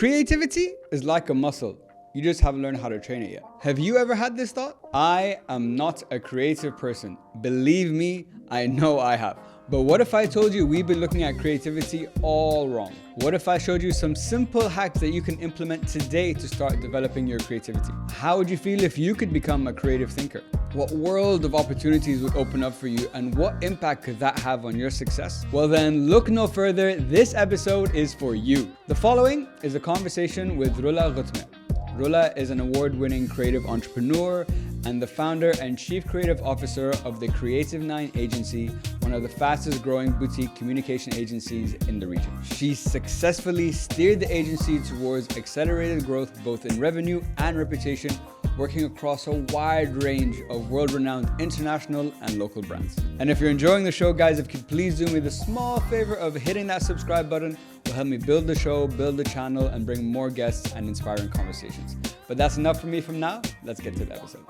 Creativity is like a muscle. You just haven't learned how to train it yet. Have you ever had this thought? I am not a creative person. Believe me, I know I have. But what if I told you we've been looking at creativity all wrong? What if I showed you some simple hacks that you can implement today to start developing your creativity? How would you feel if you could become a creative thinker? What world of opportunities would open up for you, and what impact could that have on your success? Well then, look no further. This episode is for you. The following is a conversation with Rola Ghotmeh. Rola is an award-winning creative entrepreneur and the founder and chief creative officer of the Creative 9 agency, one of the fastest growing boutique communication agencies in the region. She successfully steered the agency towards accelerated growth both in revenue and reputation, working across a wide range of world-renowned international and local brands. And if you're enjoying the show, guys, if you could please do me the small favor of hitting that subscribe button, will help me build the show, build the channel, and bring more guests and inspiring conversations. But that's enough for me from now. Let's get to the episode.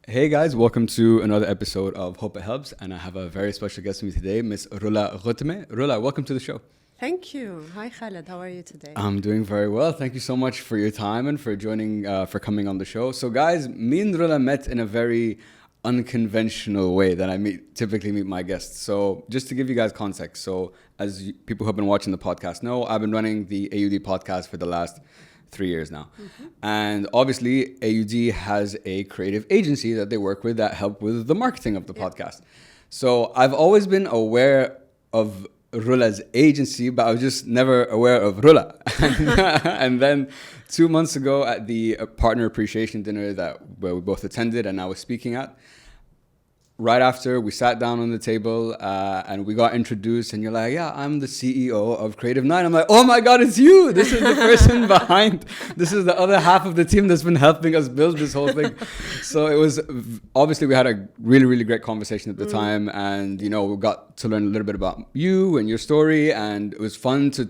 Hey guys, welcome to another episode of Hope It Helps, and I have a very special guest with me today, Miss Rola Ghotmeh. Rola, welcome to the show. Thank you. Hi Khaled, how are you today? I'm doing very well. Thank you so much for your time and for joining, for coming on the show. So guys, me and Rola met in a very unconventional way that I typically meet my guests. So just to give you guys context, so as people who have been watching the podcast know, I've been running the AUD podcast for the last 3 years now. Mm-hmm. And obviously AUD has a creative agency that they work with that help with the marketing of the podcast. So I've always been aware of Rola's agency, but I was just never aware of Rola. And then 2 months ago at the partner appreciation dinner where we both attended and I was speaking at, right after we sat down on the table and we got introduced, and you're like, yeah, I'm the CEO of Creative 9. I'm like, oh my God, it's you. This is the person behind. This is the other half of the team that's been helping us build this whole thing. So it was, obviously we had a really, really great conversation at the time. And, you know, we got to learn a little bit about you and your story. And it was fun to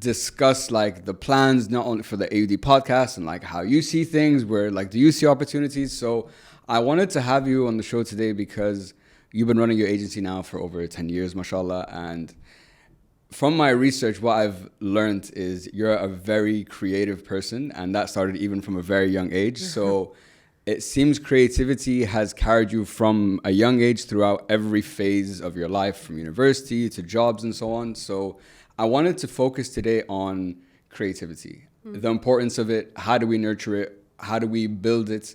discuss like the plans, not only for the AUD podcast and like how you see things, where like do you see opportunities. So I wanted to have you on the show today because you've been running your agency now for over 10 years, mashallah. And from my research, what I've learned is you're a very creative person, and that started even from a very young age. So it seems creativity has carried you from a young age throughout every phase of your life, from university to jobs and so on. So I wanted to focus today on creativity, the importance of it. How do we nurture it? How do we build it?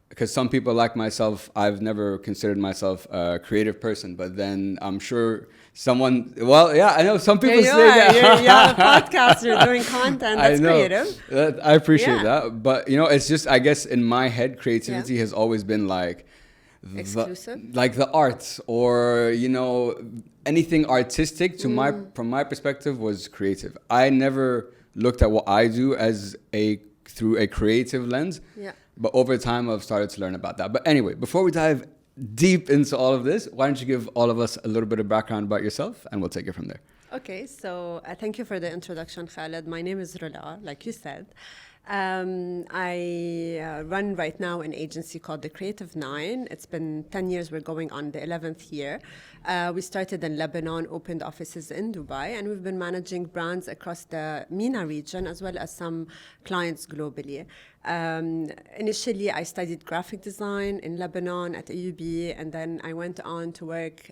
Because some people like myself, I've never considered myself a creative person, but then I'm sure someone, well, yeah, I know some people say that. You're a podcaster doing content, that's creative. I appreciate that. But, you know, it's just, I guess in my head, creativity has always been like, exclusive? Like the arts or, you know, anything artistic from my perspective was creative. I never looked at what I do as through a creative lens. Yeah. But over time, I've started to learn about that. But anyway, before we dive deep into all of this, why don't you give all of us a little bit of background about yourself, and we'll take it from there. Okay, so thank you for the introduction, Khaled. My name is Rola, like you said. I run right now an agency called the Creative 9. It's been 10 years. We're going on the 11th year. We started in Lebanon, opened offices in Dubai, and we've been managing brands across the MENA region as well as some clients globally. Initially, I studied graphic design in Lebanon at AUB, and then I went on to work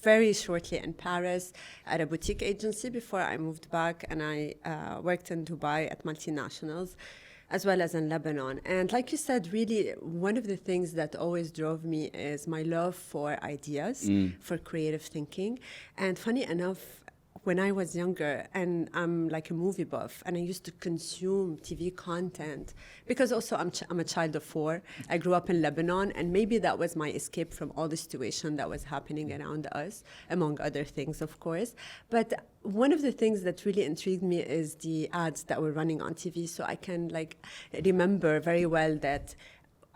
very shortly in Paris at a boutique agency before I moved back, and I worked in Dubai at multinationals as well as in Lebanon. And like you said, really one of the things that always drove me is my love for ideas, for creative thinking. And funny enough, when I was younger, and I'm like a movie buff, and I used to consume TV content because also I'm a child of 4. I grew up in Lebanon, and maybe that was my escape from all the situation that was happening around us, among other things, of course. But one of the things that really intrigued me is the ads that were running on TV. So I can like remember very well that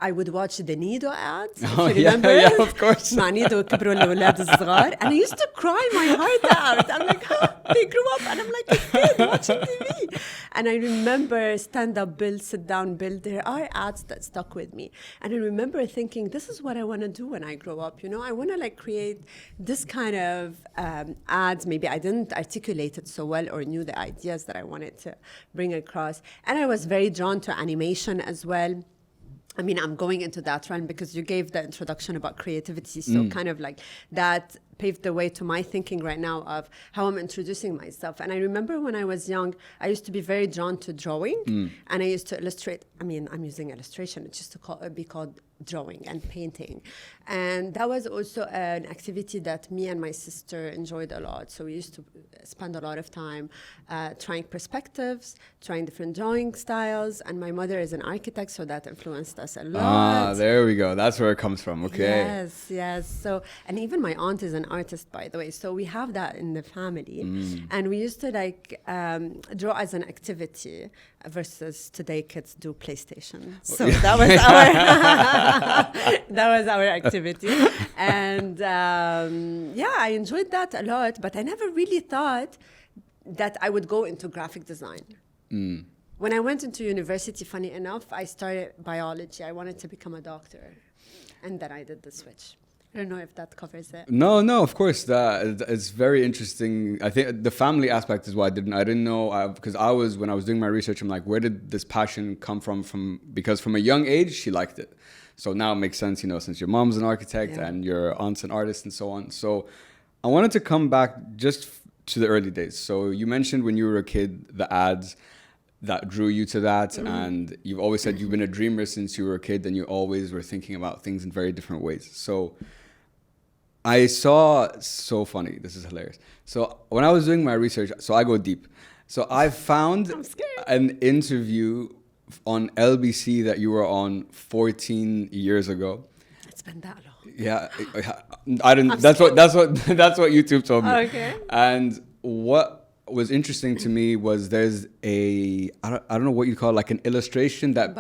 I would watch the Nido ads. Oh, yeah, of course. مع نيدو كبروا الأولاد الصغار. And I used to cry my heart out. I'm like, they grew up. And I'm like a kid watching TV. And I remember stand-up Bill, sit-down Bill. There are ads that stuck with me. And I remember thinking, this is what I want to do when I grow up. You know, I want to like create this kind of ads. Maybe I didn't articulate it so well or knew the ideas that I wanted to bring across. And I was very drawn to animation as well. I mean, I'm going into that realm because you gave the introduction about creativity. So kind of like that paved the way to my thinking right now of how I'm introducing myself. And I remember when I was young, I used to be very drawn to drawing and I used to illustrate. I mean, I'm using illustration. It's just to be called drawing and painting. And that was also an activity that me and my sister enjoyed a lot. So we used to spend a lot of time trying perspectives, trying different drawing styles. And my mother is an architect, so that influenced us a lot. Ah, there we go. That's where it comes from. Okay. Yes, yes. So, and even my aunt is an artist, by the way. So we have that in the family. And we used to like draw as an activity versus today kids do PlayStation. So that was our that was our activity. And yeah, I enjoyed that a lot, but I never really thought that I would go into graphic design. When I went into university, funny enough, I started biology. I wanted to become a doctor. And then I did the switch. I don't know if that covers it. No, of course. That it's very interesting. I think the family aspect is why I didn't know, because when I was doing my research, I'm like, where did this passion come from? Because from a young age, she liked it. So now it makes sense, you know, since your mom's an architect and your aunt's an artist and so on. So I wanted to come back just to the early days. So you mentioned when you were a kid, the ads that drew you to that. And you've always said you've been a dreamer since you were a kid and you always were thinking about things in very different ways. So I saw, so funny, this is hilarious. So when I was doing my research, so I go deep. So I found an interview on LBC that you were on 14 years ago. It's been that long. Yeah, I didn't. That's what YouTube told me. Okay. And what was interesting to me was there's I don't know what you call it, like an illustration that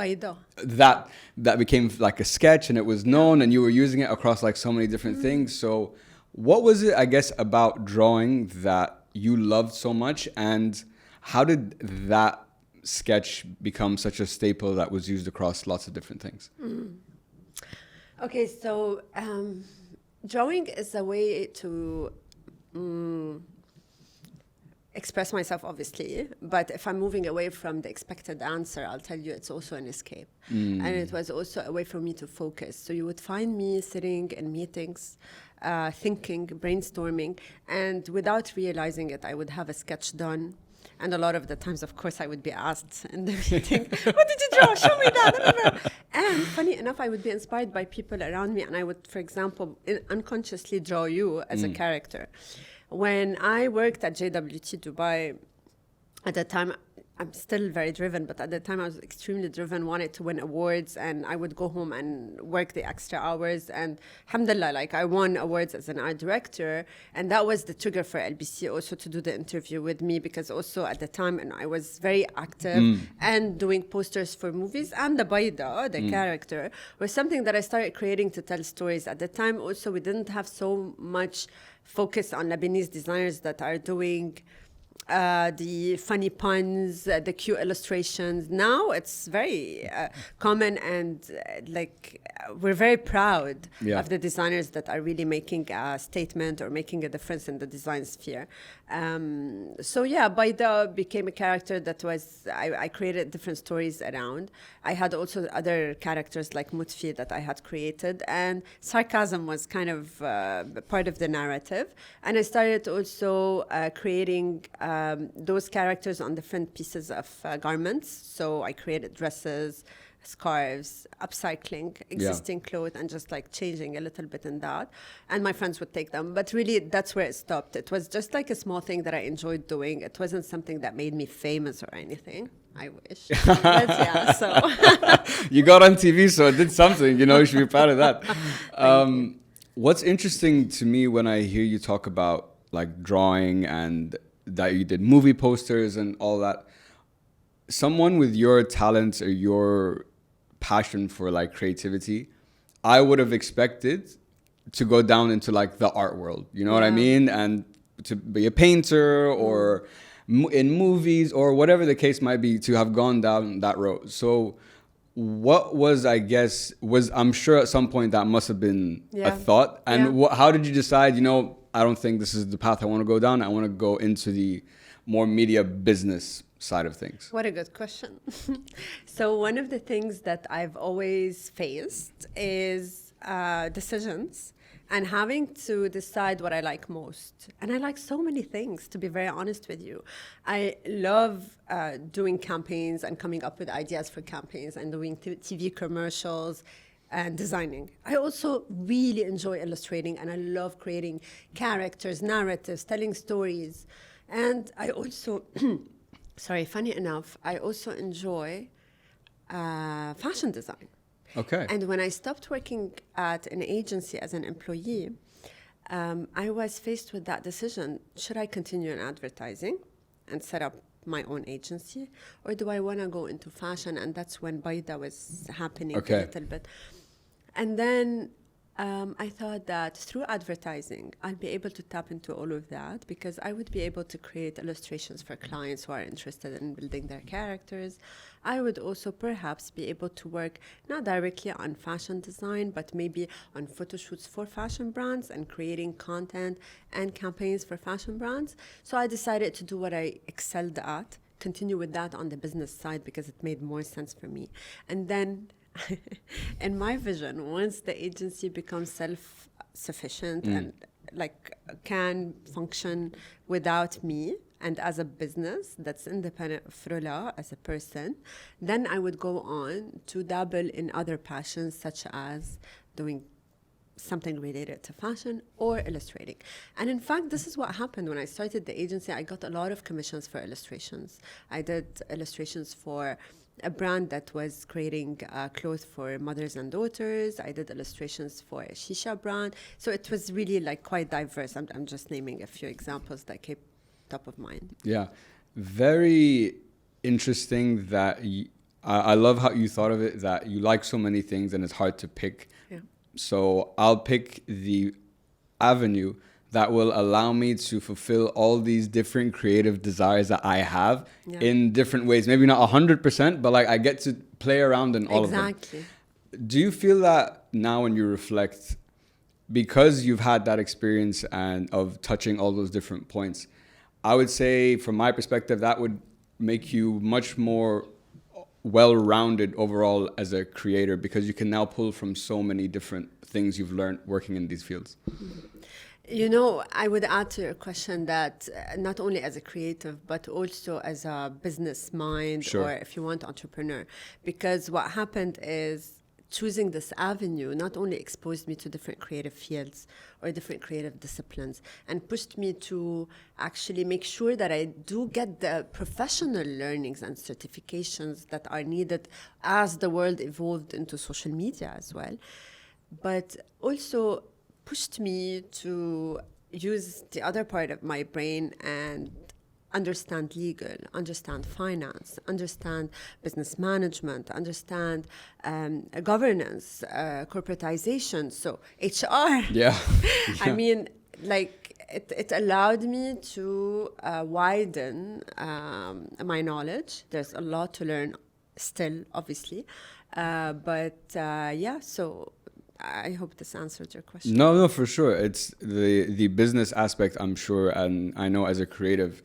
became like a sketch and it was known and you were using it across like so many different things. So what was it, I guess, about drawing that you loved so much, and how did that sketch become such a staple that was used across lots of different things? Okay, so drawing is a way to express myself, obviously, but if I'm moving away from the expected answer, I'll tell you it's also an escape. And it was also a way for me to focus. So you would find me sitting in meetings, thinking, brainstorming, and without realizing it, I would have a sketch done. And a lot of the times, of course, I would be asked in the meeting, what did you draw? Show me that. And funny enough, I would be inspired by people around me, and I would, for example, unconsciously draw you as a character. When I worked at JWT Dubai, at the time, I'm still very driven, but at the time I was extremely driven, wanted to win awards, and I would go home and work the extra hours. And alhamdulillah, like I won awards as an art director, and that was the trigger for LBC also to do the interview with me, because also at the time, and I was very active and doing posters for movies, and the Baida, the character, was something that I started creating to tell stories. At the time also, we didn't have so much focus on Lebanese designers that are doing the funny puns, the cute illustrations. Now it's very common, and we're very proud of the designers that are really making a statement or making a difference in the design sphere. So yeah, Baida became a character that was, I created different stories around. I had also other characters like Mutfi that I had created, and sarcasm was kind of part of the narrative. And I started also creating those characters on different pieces of garments. So I created dresses, scarves, upcycling existing clothes, and just like changing a little bit in that. And my friends would take them. But really, that's where it stopped. It was just like a small thing that I enjoyed doing. It wasn't something that made me famous or anything. I wish. But yeah, so. You got on TV, so it did something. You know, you should be proud of that. What's interesting to me when I hear you talk about like drawing and that you did movie posters and all that, someone with your talent or your passion for like creativity, I would have expected to go down into like the art world, you know what I mean? And to be a painter or in movies or whatever the case might be, to have gone down that road. So what was, I guess, I'm sure at some point that must have been a thought. And how did you decide, I don't think this is the path I want to go down. I want to go into the more media business side of things? What a good question. So one of the things that I've always faced is decisions and having to decide what I like most. And I like so many things, to be very honest with you. I love doing campaigns and coming up with ideas for campaigns and doing TV commercials and designing. I also really enjoy illustrating, and I love creating characters, narratives, telling stories. And I also, funny enough, I also enjoy fashion design. Okay. And when I stopped working at an agency as an employee, I was faced with that decision. Should I continue in advertising and set up my own agency, or do I want to go into fashion? And that's when Baida was happening a little bit. And then I thought that through advertising, I'll be able to tap into all of that, because I would be able to create illustrations for clients who are interested in building their characters. I would also perhaps be able to work not directly on fashion design, but maybe on photo shoots for fashion brands and creating content and campaigns for fashion brands. So I decided to do what I excelled at, continue with that on the business side, because it made more sense for me. And then in my vision, once the agency becomes self-sufficient and can function without me, and as a business that's independent of Rola as a person, then I would go on to dabble in other passions, such as doing something related to fashion or illustrating. And in fact, this is what happened when I started the agency. I got a lot of commissions for illustrations. I did illustrations for a brand that was creating clothes for mothers and daughters. I did illustrations for a shisha brand. So it was really quite diverse. I'm just naming a few examples that came top of mind. Yeah, very interesting that I love how you thought of it, that you like so many things and it's hard to pick. Yeah. So I'll pick the avenue that will allow me to fulfill all these different creative desires that I have in different ways. Maybe not 100%, but I get to play around in all of them. Exactly. Do you feel that now when you reflect, because you've had that experience and of touching all those different points, I would say from my perspective, that would make you much more well-rounded overall as a creator, because you can now pull from so many different things you've learned working in these fields. I would add to your question that not only as a creative, but also as a business mind, or if you want, entrepreneur. Because what happened is choosing this avenue not only exposed me to different creative fields or different creative disciplines, and pushed me to actually make sure that I do get the professional learnings and certifications that are needed as the world evolved into social media as well, but also pushed me to use the other part of my brain and understand legal, understand finance, understand business management, understand governance, corporatization, so HR. Yeah. I mean, it allowed me to widen my knowledge. There's a lot to learn still, obviously. So I hope this answered your question. No, for sure. It's the business aspect, I'm sure, and I know as a creative,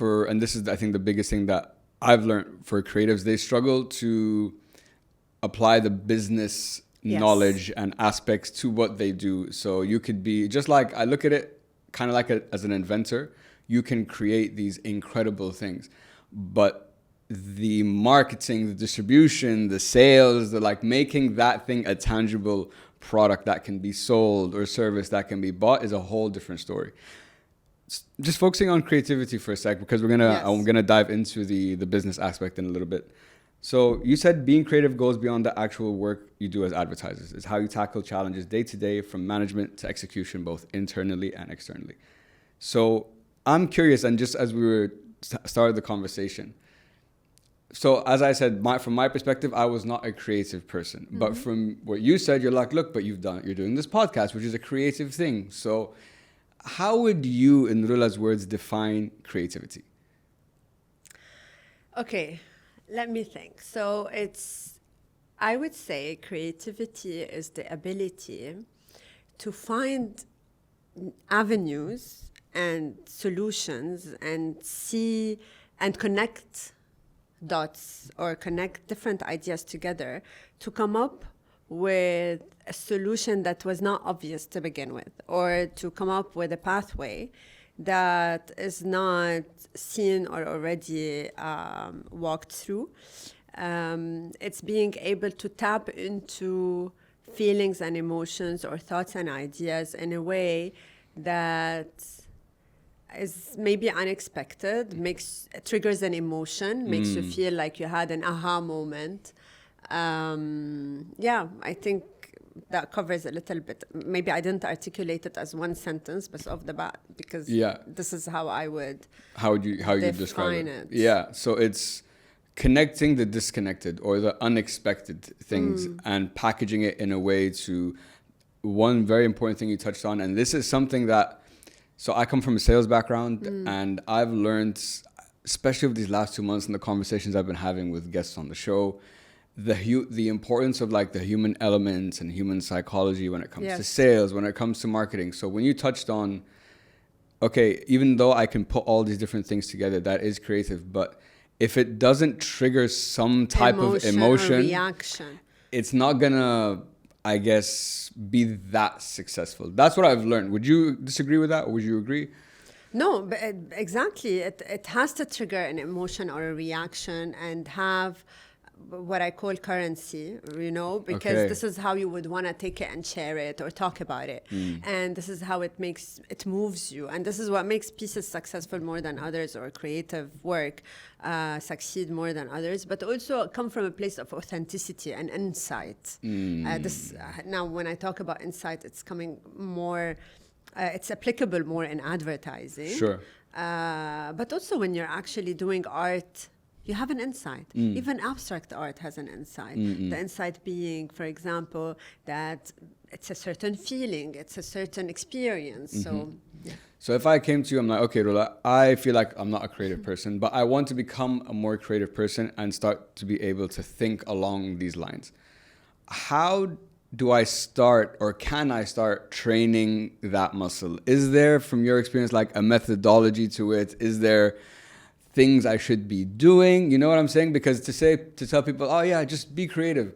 and this is, I think, the biggest thing that I've learned for creatives, they struggle to apply the business knowledge and aspects to what they do. So you could be, just like, I look at it kind of as an inventor, you can create these incredible things, but the marketing, the distribution, the sales, making that thing a tangible product that can be sold or service that can be bought is a whole different story. Just focusing on creativity for a sec, because I'm gonna dive into the business aspect in a little bit. So you said being creative goes beyond the actual work you do as advertisers. It's how you tackle challenges day to day, from management to execution, both internally and externally. So I'm curious, and just as we were started the conversation, so as I said, from my perspective, I was not a creative person. Mm-hmm. But from what you said, you're like, look, but you're doing this podcast, which is a creative thing. So how would you, in Rola's words, define creativity? Okay, let me think. So I would say creativity is the ability to find avenues and solutions and see and connect dots or connect different ideas together to come up with a solution that was not obvious to begin with, or to come up with a pathway that is not seen or already walked through. It's being able to tap into feelings and emotions or thoughts and ideas in a way that is maybe unexpected, triggers an emotion, makes you feel like you had an aha moment. I think that covers a little bit. Maybe I didn't articulate it as one sentence, but off the bat, because this is how I would you describe it. Yeah, so it's connecting the disconnected or the unexpected things and packaging it in a way to one very important thing you touched on. And this is something that, so I come from a sales background and I've learned, especially over these last 2 months in the conversations I've been having with guests on the show, the importance of like the human elements and human psychology when it comes to sales, when it comes to marketing. So when you touched on, okay, even though I can put all these different things together, that is creative, but if it doesn't trigger some type of emotion, reaction, it's not gonna, I guess, be that successful. That's what I've learned. Would you disagree with that, or would you agree? No, but exactly. It has to trigger an emotion or a reaction and have what I call currency, because this is how you would want to take it and share it or talk about it. And this is how it moves you. And this is what makes pieces successful more than others, or creative work succeed more than others, but also come from a place of authenticity and insight. Now, when I talk about insight, it's coming more, it's applicable more in advertising. Sure. But also when you're actually doing art, you have an insight. Even abstract art has an insight. The insight being, for example, that it's a certain feeling, it's a certain experience. So if I came to you, I'm like, okay, Rola, I feel like I'm not a creative person, but I want to become a more creative person and start to be able to think along these lines. How do I start, or can I start training that muscle? Is there, from your experience, like a methodology to it? Is there things I should be doing? You know what I'm saying? Because to tell people, oh yeah, just be creative.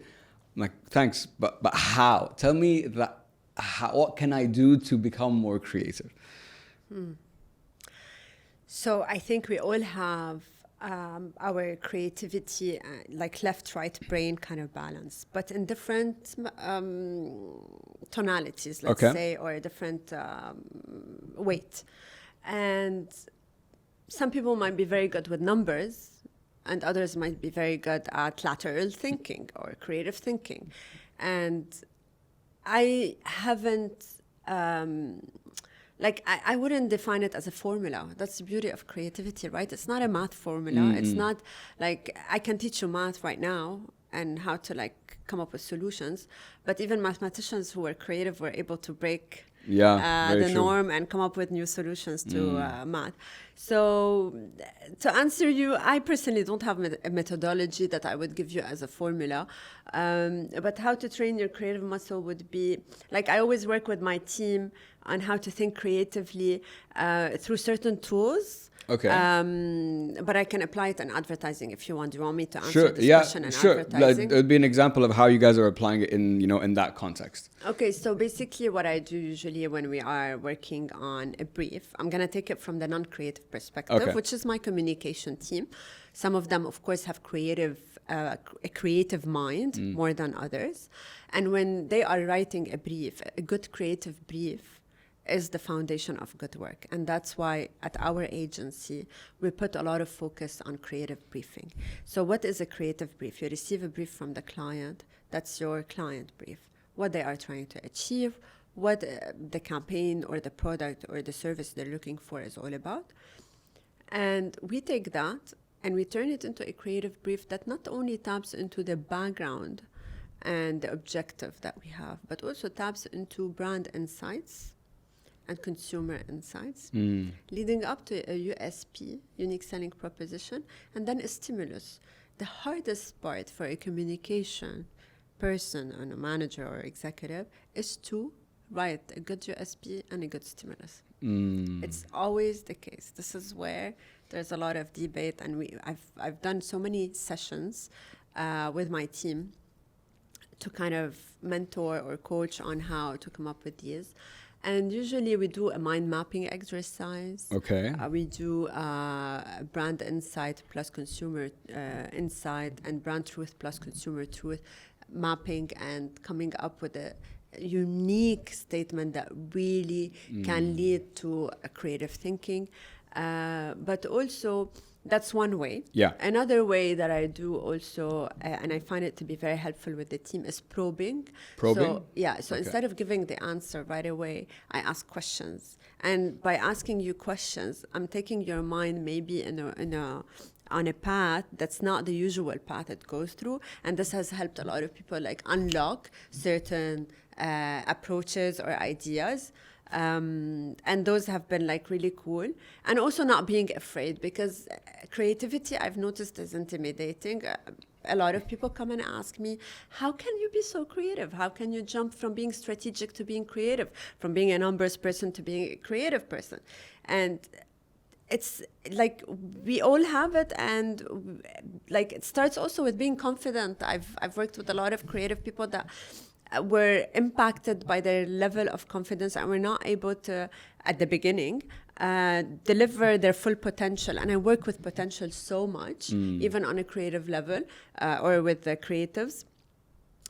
I'm like, thanks, but how? Tell me that. What can I do to become more creative? So I think we all have our creativity, like left-right brain kind of balance, but in different tonalities, let's say, or a different weight. And some people might be very good with numbers, and others might be very good at lateral thinking or creative thinking. And I haven't, I wouldn't define it as a formula. That's the beauty of creativity, right? It's not a math formula. It's not like I can teach you math right now and how to come up with solutions. But even mathematicians who were creative were able to break the norm and come up with new solutions to math. So to answer you, I personally don't have a methodology that I would give you as a formula. But how to train your creative muscle would be, I always work with my team on how to think creatively through certain tools. Okay. But I can apply it in advertising if you want. Do you want me to answer this question in advertising? It would be an example of how you guys are applying it in that context. Okay, so basically what I do usually when we are working on a brief, I'm going to take it from the non-creative perspective, which is my communication team. Some of them, of course, have a creative mind more than others. And when they are writing a brief, a good creative brief is the foundation of good work. And that's why at our agency, we put a lot of focus on creative briefing. So what is a creative brief? You receive a brief from the client. That's your client brief. What they are trying to achieve, what the campaign or the product or the service they're looking for is all about. And we take that and we turn it into a creative brief that not only taps into the background and the objective that we have, but also taps into brand insights and consumer insights, leading up to a USP, unique selling proposition, and then a stimulus. The hardest part for a communication person and a manager or executive is to write a good USP and a good stimulus. It's always the case. This is where there's a lot of debate, and I've done so many sessions with my team to kind of mentor or coach on how to come up with these. And usually we do a mind mapping exercise. Okay. We do brand insight plus consumer insight, and brand truth plus consumer truth mapping, and coming up with a unique statement that really can lead to a creative thinking. But also, that's one way. Yeah. Another way that I do also, and I find it to be very helpful with the team, is probing. Probing? So instead of giving the answer right away, I ask questions. And by asking you questions, I'm taking your mind maybe on a path that's not the usual path it goes through. And this has helped a lot of people like unlock certain approaches or ideas. And those have been like really cool. And also not being afraid, because creativity, I've noticed, is intimidating. A lot of people come and ask me, how can you be so creative? How can you jump from being strategic to being creative, from being a numbers person to being a creative person? And it's like we all have it, and like it starts also with being confident. I've worked with a lot of creative people that were impacted by their level of confidence and were not able to, at the beginning, deliver their full potential. And I work with potential so much, even on a creative level, or with the creatives.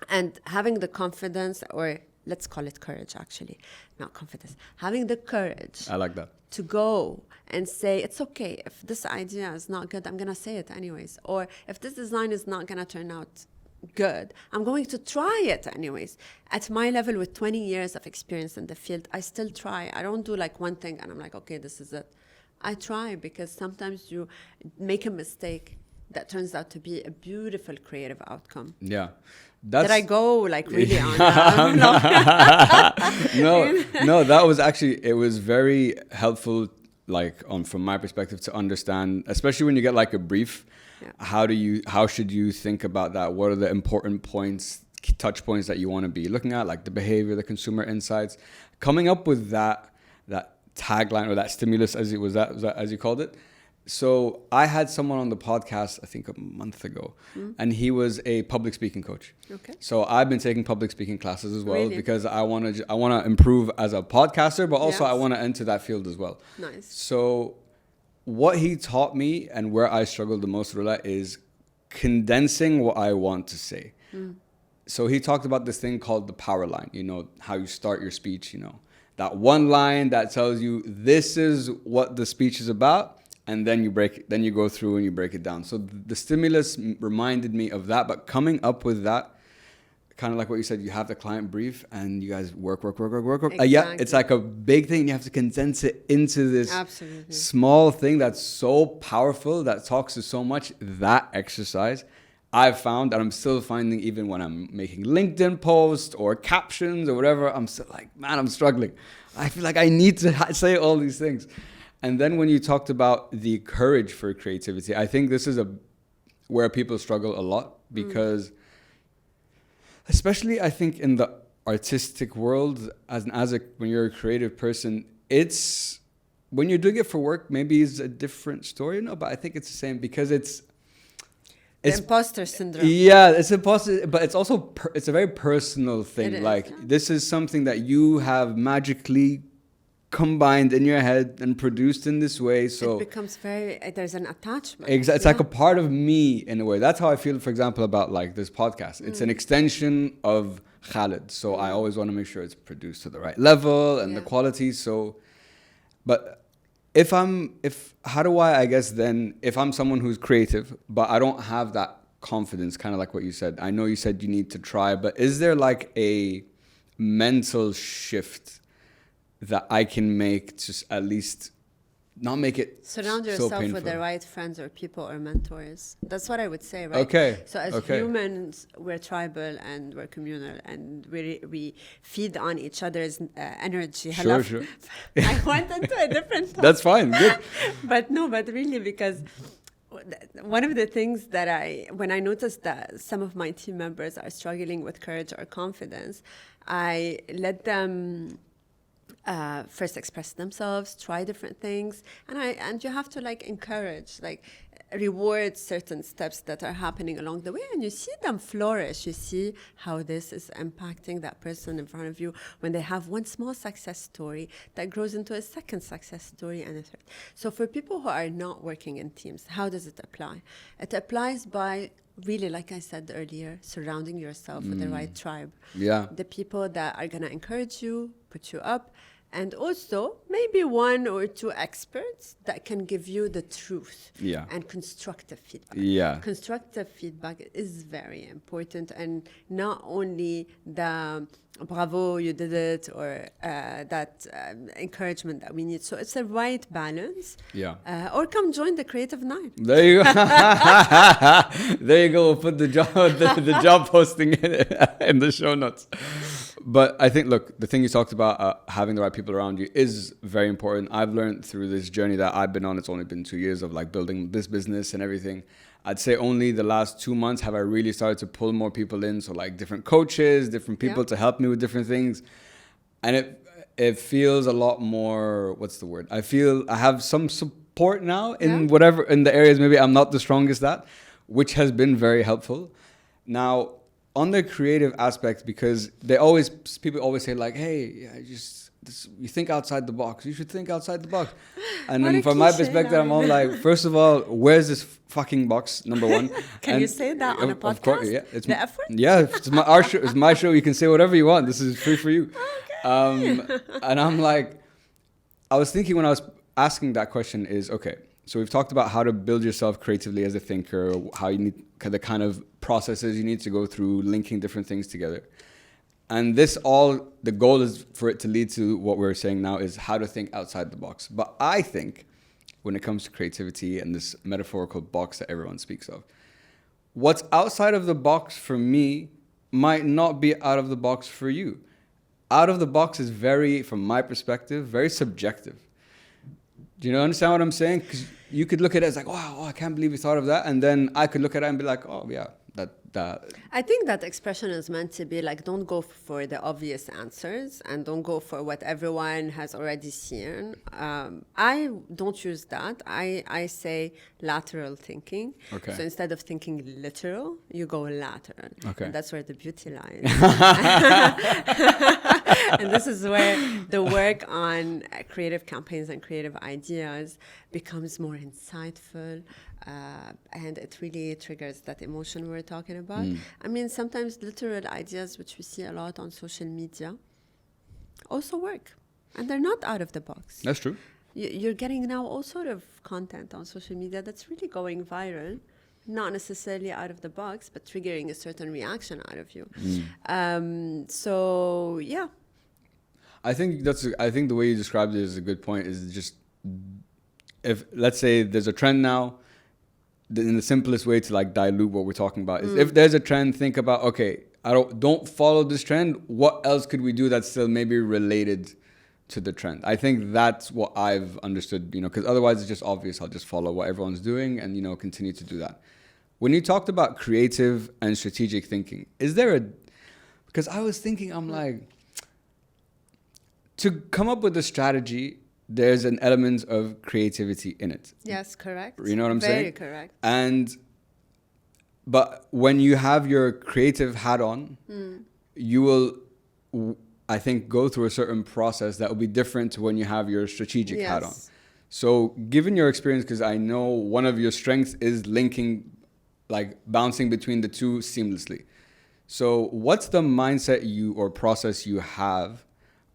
And having the confidence, or let's call it courage, actually, not confidence, having the courage. I like that. To go and say, it's okay, if this idea is not good, I'm going to say it anyways. Or if this design is not going to turn out good, I'm going to try it anyways. At my level, with 20 years of experience in the field, I still try. I don't do like one thing and I'm like, okay, this is it. I try, because sometimes you make a mistake that turns out to be a beautiful creative outcome. Yeah. Did I go like really on? No, that was actually, it was very helpful, like from my perspective, to understand, especially when you get like a brief. Yeah. How should you think about that? What are the important points, touch points that you want to be looking at, like the behavior, the consumer insights, coming up with that tagline or that stimulus, as you called it. So I had someone on the podcast, I think a month ago, and he was a public speaking coach. Okay. So I've been taking public speaking classes as well, really? Because I want to improve as a podcaster, but also I want to enter that field as well. Nice. So what he taught me, and where I struggled the most, Rola, is condensing what I want to say. So he talked about this thing called the power line, how you start your speech, that one line that tells you this is what the speech is about. And then you go through and you break it down. So the stimulus reminded me of that, but coming up with that, kind of like what you said, you have the client brief and you guys work. Exactly. Yeah, it's like a big thing. You have to condense it into this Absolutely. small thing that's so powerful, that talks to so much. That exercise I've found, and I'm still finding, even when I'm making LinkedIn posts or captions or whatever, I'm still like, man, I'm struggling. I feel like I need to say all these things. And then when you talked about the courage for creativity, I think this is where people struggle a lot, because especially I think in the artistic world, when you're a creative person, it's when you're doing it for work, maybe it's a different story, but I think it's the same, because it's imposter syndrome. Yeah, it's imposter, but it's also it's a very personal thing. This is something that you have magically combined in your head and produced in this way, so it becomes there's an attachment. Exactly. It's like a part of me in a way. That's how I feel, for example, about like this podcast. It's an extension of Khaled, so I always want to make sure it's produced to the right level and the quality. So, but if I'm someone who's creative, but I don't have that confidence, kind of like what you said. I know you said you need to try, but is there like a mental shift that I can make to at least not make it Surround so yourself painful. with the right friends or people or mentors. That's what I would say, right? Okay. So as Okay. humans, we're tribal and we're communal, and we feed on each other's energy. Sure, sure. I went into a different topic. That's fine. Good. But really, because one of the things that when I noticed that some of my team members are struggling with courage or confidence, I let them first express themselves, try different things, and you have to encourage, reward certain steps that are happening along the way, and you see them flourish. You see how this is impacting that person in front of you when they have one small success story that grows into a second success story and a third. So for people who are not working in teams, how does it apply? It applies by really, like I said earlier, surrounding yourself with the right tribe. Yeah. The people that are going to encourage you, put you up, and also maybe one or two experts that can give you the truth and constructive feedback. Yeah. Constructive feedback is very important, and not only the bravo, you did it, or that encouragement that we need. So it's a right balance. Yeah. Or come join the Creative Nine. There you go. There you go. We'll put the job posting in the show notes. But I think, look, the thing you talked about, having the right people around you, is very important. I've learned through this journey that I've been on, it's only been 2 years of building this business and everything. I'd say only the last 2 months have I really started to pull more people in. So different coaches, different people to help me with different things. And it feels a lot more, what's the word? I feel I have some support now in whatever, in the areas maybe I'm not the strongest at, which has been very helpful. Now, on the creative aspect, because people always say hey, you think outside the box. You should think outside the box. And then from my perspective, I'm all first of all, where's this fucking box? Number one. Can you say that on a podcast? Of course, yeah. It's the effort? Yeah, our show. It's my show. You can say whatever you want. This is free for you. Okay. And I'm I was thinking when I was asking that question is, okay, so we've talked about how to build yourself creatively as a thinker, how you need the kind of processes you need to go through, linking different things together. And the goal is for it to lead to what we're saying now is how to think outside the box. But I think when it comes to creativity and this metaphorical box that everyone speaks of, what's outside of the box for me might not be out of the box for you. Out of the box is from my perspective, very subjective. Do you understand what I'm saying? Because you could look at it as wow, I can't believe you thought of that. And then I could look at it and be oh yeah, that. I think that expression is meant to be don't go for the obvious answers and don't go for what everyone has already seen. I don't use that. I say lateral thinking. Okay. So instead of thinking literal, you go lateral. Okay. And that's where the beauty lies. And this is where the work on creative campaigns and creative ideas becomes more insightful, and it really triggers that emotion we're talking about. I mean, sometimes literal ideas, which we see a lot on social media, also work, and they're not out of the box. That's true. You're getting now all sort of content on social media that's really going viral, not necessarily out of the box, but triggering a certain reaction out of you. So yeah. I think the way you described it is a good point. Is just, if let's say there's a trend now, in the simplest way to dilute what we're talking about is if there's a trend, think about, okay, don't follow this trend. What else could we do that's still maybe related to the trend? I think that's what I've understood, because otherwise it's just obvious. I'll just follow what everyone's doing and, continue to do that. When you talked about creative and strategic thinking, because I was thinking, to come up with a strategy, there's an element of creativity in it. Yes, correct. You know what I'm saying? Very correct. But when you have your creative hat on, you will, I think, go through a certain process that will be different to when you have your strategic hat on. So given your experience, because I know one of your strengths is linking, bouncing between the two seamlessly. So what's the mindset or process you have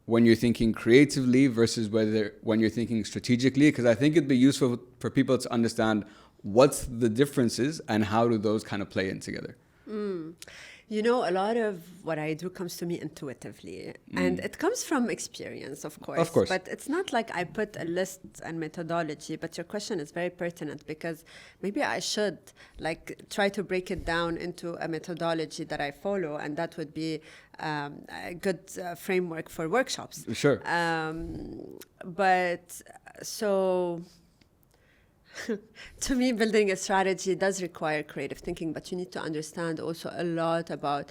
when you're thinking creatively versus when you're thinking strategically? Because I think it'd be useful for people to understand what's the differences and how do those kind of play in together. You know, a lot of what I do comes to me intuitively, and it comes from experience, of course. Of course. But it's not like I put a list and methodology. But your question is very pertinent, because maybe I should like try to break it down into a methodology that I follow, and that would be a good framework for workshops. Sure. But so to me, building a strategy does require creative thinking, but you need to understand also a lot about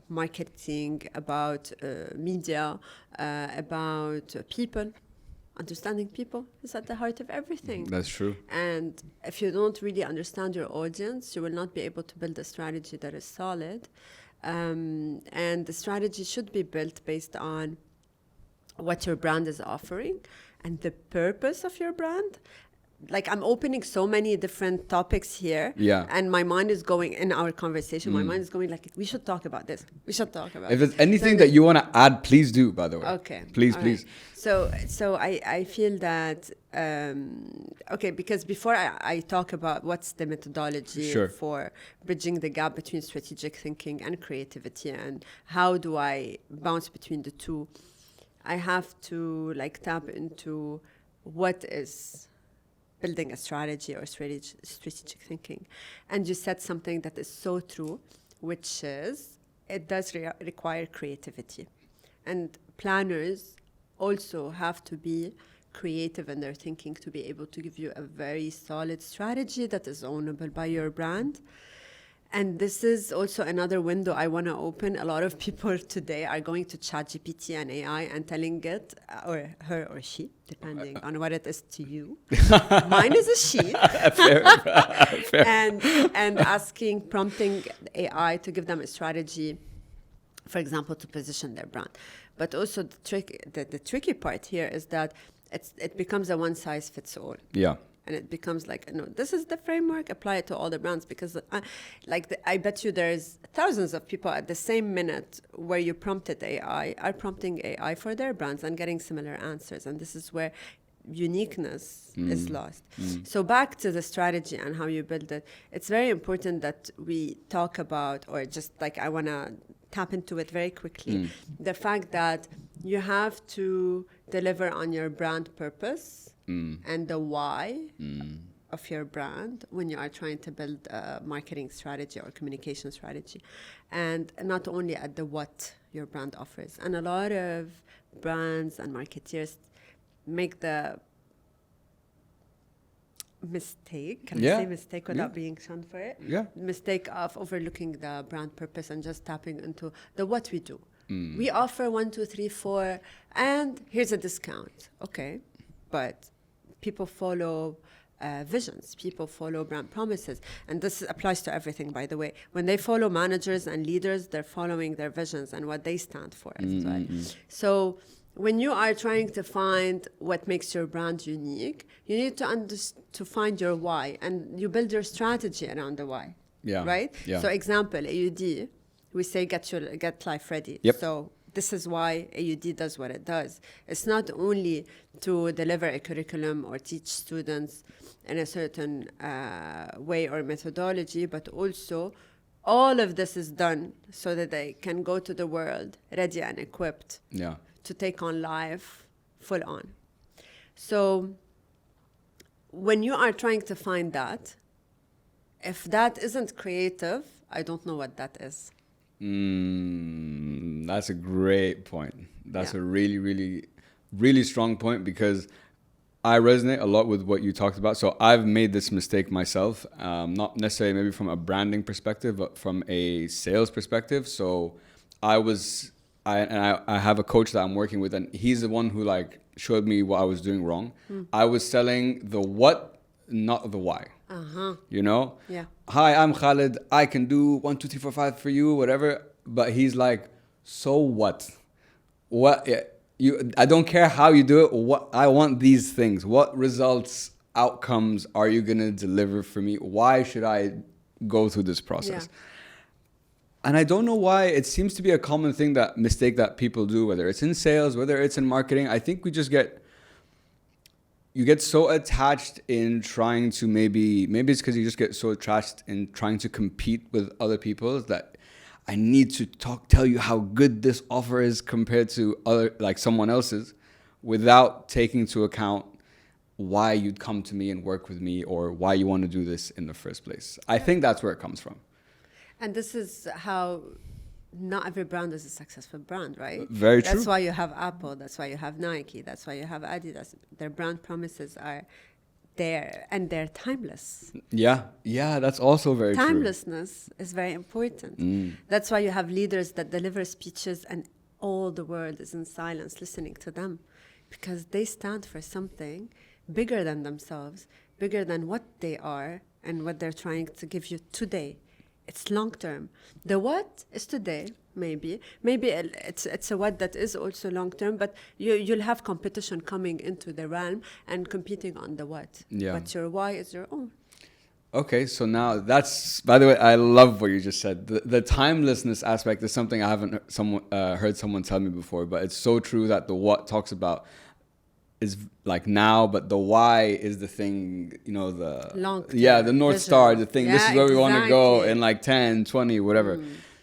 marketing, about media, about people. Understanding people is at the heart of everything. That's true. And if you don't really understand your audience, you will not be able to build a strategy that is solid. And the strategy should be built based on what your brand is offering and the purpose of your brand. Like, I'm opening so many different topics here, Yeah. and my mind is going in our conversation. My mind is going like, we should talk about this. We should talk about. If there's anything that you want to add, please do, by the way. Okay. Please, All please. right. So I feel that okay, because before I talk about what's the methodology Sure. for bridging the gap between strategic thinking and creativity, and how do I bounce between the two, I have to like tap into what is building a strategy or strategic thinking. And you said something that is so true, which is it does require creativity. And planners also have to be creative in their thinking to be able to give you a very solid strategy that is ownable by your brand. And this is also another window I want to open. A lot of people today are going to ChatGPT and AI and telling it, or her or she, depending on what it is to you. Mine is a she. Fair. And asking, prompting AI to give them a strategy, for example, to position their brand. But also the tricky part here is that it becomes a one size fits all. Yeah. And it becomes like, no, this is the framework, apply it to all the brands. Because I bet you there's thousands of people at the same minute where you prompted AI are prompting AI for their brands and getting similar answers. And this is where uniqueness is lost. So back to the strategy and how you build it, it's very important that we talk about, or just like I want to tap into it very quickly, the fact that you have to deliver on your brand purpose and the why of your brand when you are trying to build a marketing strategy or communication strategy, and not only at the what your brand offers. And a lot of brands and marketeers make the mistake, can I say mistake without being shunned for it? Yeah. Mistake of overlooking the brand purpose and just tapping into the what we do. We offer 1, 2, 3, 4, and here's a discount. Okay, but people follow visions, people follow brand promises, and this applies to everything, by the way. When they follow managers and leaders, they're following their visions and what they stand for as well. So when you are trying to find what makes your brand unique, you need to find your why, and you build your strategy around the why. Yeah. Right? Yeah. So example, AUD, we say get life ready. Yep. So this is why AUD does what it does. It's not only to deliver a curriculum or teach students in a certain way or methodology, but also all of this is done so that they can go to the world ready and equipped to take on life full on. So when you are trying to find that, if that isn't creative, I don't know what that is. That's a great point. That's a really, really, really strong point, because I resonate a lot with what you talked about. So I've made this mistake myself, not necessarily maybe from a branding perspective, but from a sales perspective. So I have a coach that I'm working with, and he's the one who like showed me what I was doing wrong. I was selling the what, not the why. You know? Yeah. Hi, I'm Khalid. I can do 1, 2, 3, 4, 5 for you, whatever. But he's like, so what? What? I don't care how you do it. What? I want these things. What results, outcomes are you gonna deliver for me? Why should I go through this process? Yeah. And I don't know why. It seems to be a common mistake that people do, whether it's in sales, whether it's in marketing. I think we just you get so attached in trying to maybe it's because you just get so attached in trying to compete with other people that I need to tell you how good this offer is compared to other, like someone else's, without taking into account why you'd come to me and work with me or why you want to do this in the first place. I think that's where it comes from. And this is how not every brand is a successful brand, right? Very true. That's why you have Apple. That's why you have Nike. That's why you have Adidas. Their brand promises are there and they're timeless. Yeah, that's also very true. Timelessness is very important. That's why you have leaders that deliver speeches and all the world is in silence listening to them, because they stand for something bigger than themselves, bigger than what they are and what they're trying to give you today. It's long term. The what is today, maybe it's a what that is also long term, but you'll have competition coming into the realm and competing on the what. Yeah. But your why is your own. Okay, so now that's, by the way, I love what you just said. The timelessness aspect is something I haven't heard someone tell me before, but it's so true that the what talks about is like now, but the why is the thing, the Long term, the North vision. Star, the thing, this Yeah, is where we want to go exactly. in like 10, 20, whatever.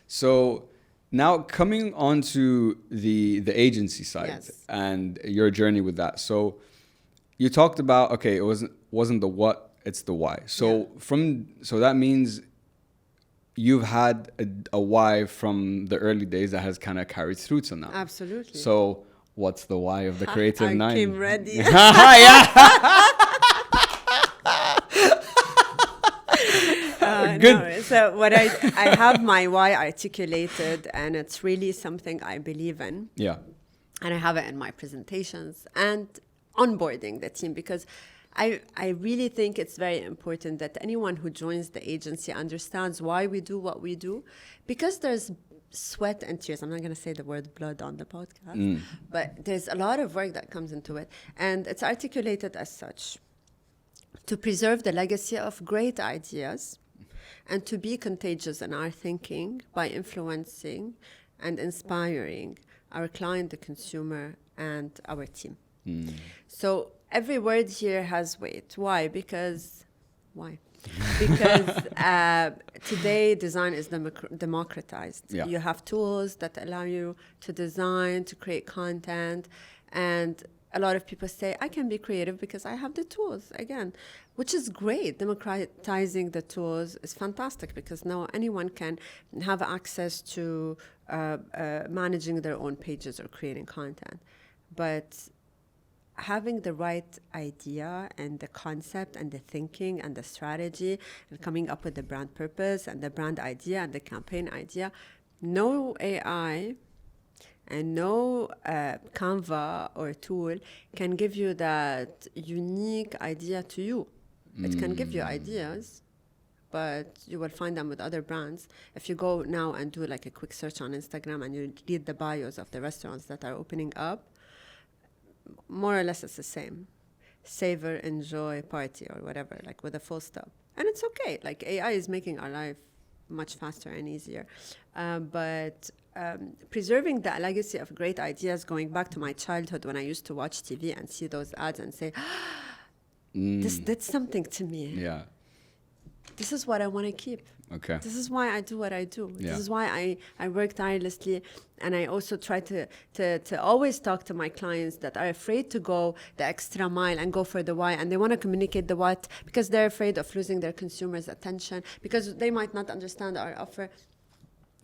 So now coming on to the agency side Yes. and your journey with that. So you talked about, okay, it wasn't the what, it's the why. So so that means you've had a why from the early days that has kind of carried through to now. Absolutely. So what's the why of the Creative Nine? I came ready. Good. No. So what I have my why articulated, and it's really something I believe in. Yeah. And I have it in my presentations and onboarding the team, because I really think it's very important that anyone who joins the agency understands why we do what we do, because there's sweat and tears. I'm not going to say the word blood on the podcast, but there's a lot of work that comes into it. And it's articulated as such: to preserve the legacy of great ideas and to be contagious in our thinking by influencing and inspiring our client, the consumer, and our team. So every word here has weight. Why? Because today design is democratized. Yeah. You have tools that allow you to design, to create content, and a lot of people say, I can be creative because I have the tools, again, which is great. Democratizing the tools is fantastic, because now anyone can have access to managing their own pages or creating content. But having the right idea and the concept and the thinking and the strategy and coming up with the brand purpose and the brand idea and the campaign idea, no AI and no Canva or tool can give you that unique idea to you. It can give you ideas, but you will find them with other brands. If you go now and do like a quick search on Instagram and you read the bios of the restaurants that are opening up, more or less it's the same. Savor, enjoy, party, or whatever, like with a full stop. And it's okay. Like AI is making our life much faster and easier. But preserving the legacy of great ideas, going back to my childhood when I used to watch TV and see those ads and say, this did something to me. Yeah. This is what I want to keep. Okay. This is why I do what I do. Yeah. This is why I work tirelessly. And I also try to always talk to my clients that are afraid to go the extra mile and go for the why. And they want to communicate the what because they're afraid of losing their consumers' attention, because they might not understand our offer.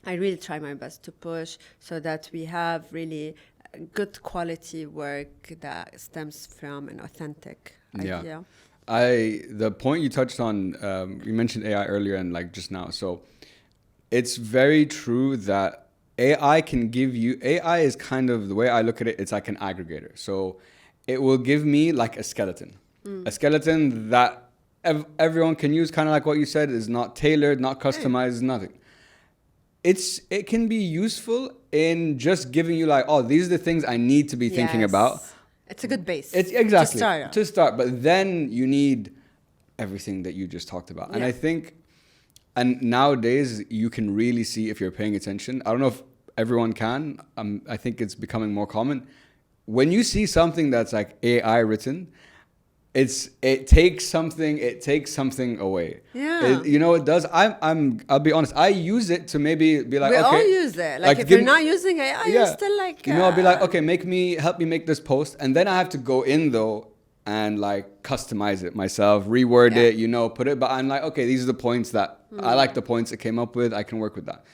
I really try my best to push so that we have really good quality work that stems from an authentic idea. The point you touched on, you mentioned AI earlier and like just now. So it's very true that AI is kind of, the way I look at it, it's like an aggregator. So it will give me like a skeleton that everyone can use, kind of like what you said, is not tailored, not customized, nothing. It can be useful in just giving you like, oh, these are the things I need to be thinking about. It's a good base. It's exactly to start, but then you need everything that you just talked about. And I think, and nowadays you can really see if you're paying attention. I don't know if everyone can. I think it's becoming more common. When you see something that's like AI written, it takes something away. Yeah. It does. I'll be honest. I use it to maybe be like, We okay, all use it. Like if you're not using AI, you're still like. I'll be like, okay, help me make this post, and then I have to go in though and like customize it myself, reword it, put it. But I'm like, okay, these are the points that I like. The points it came up with, I can work with that.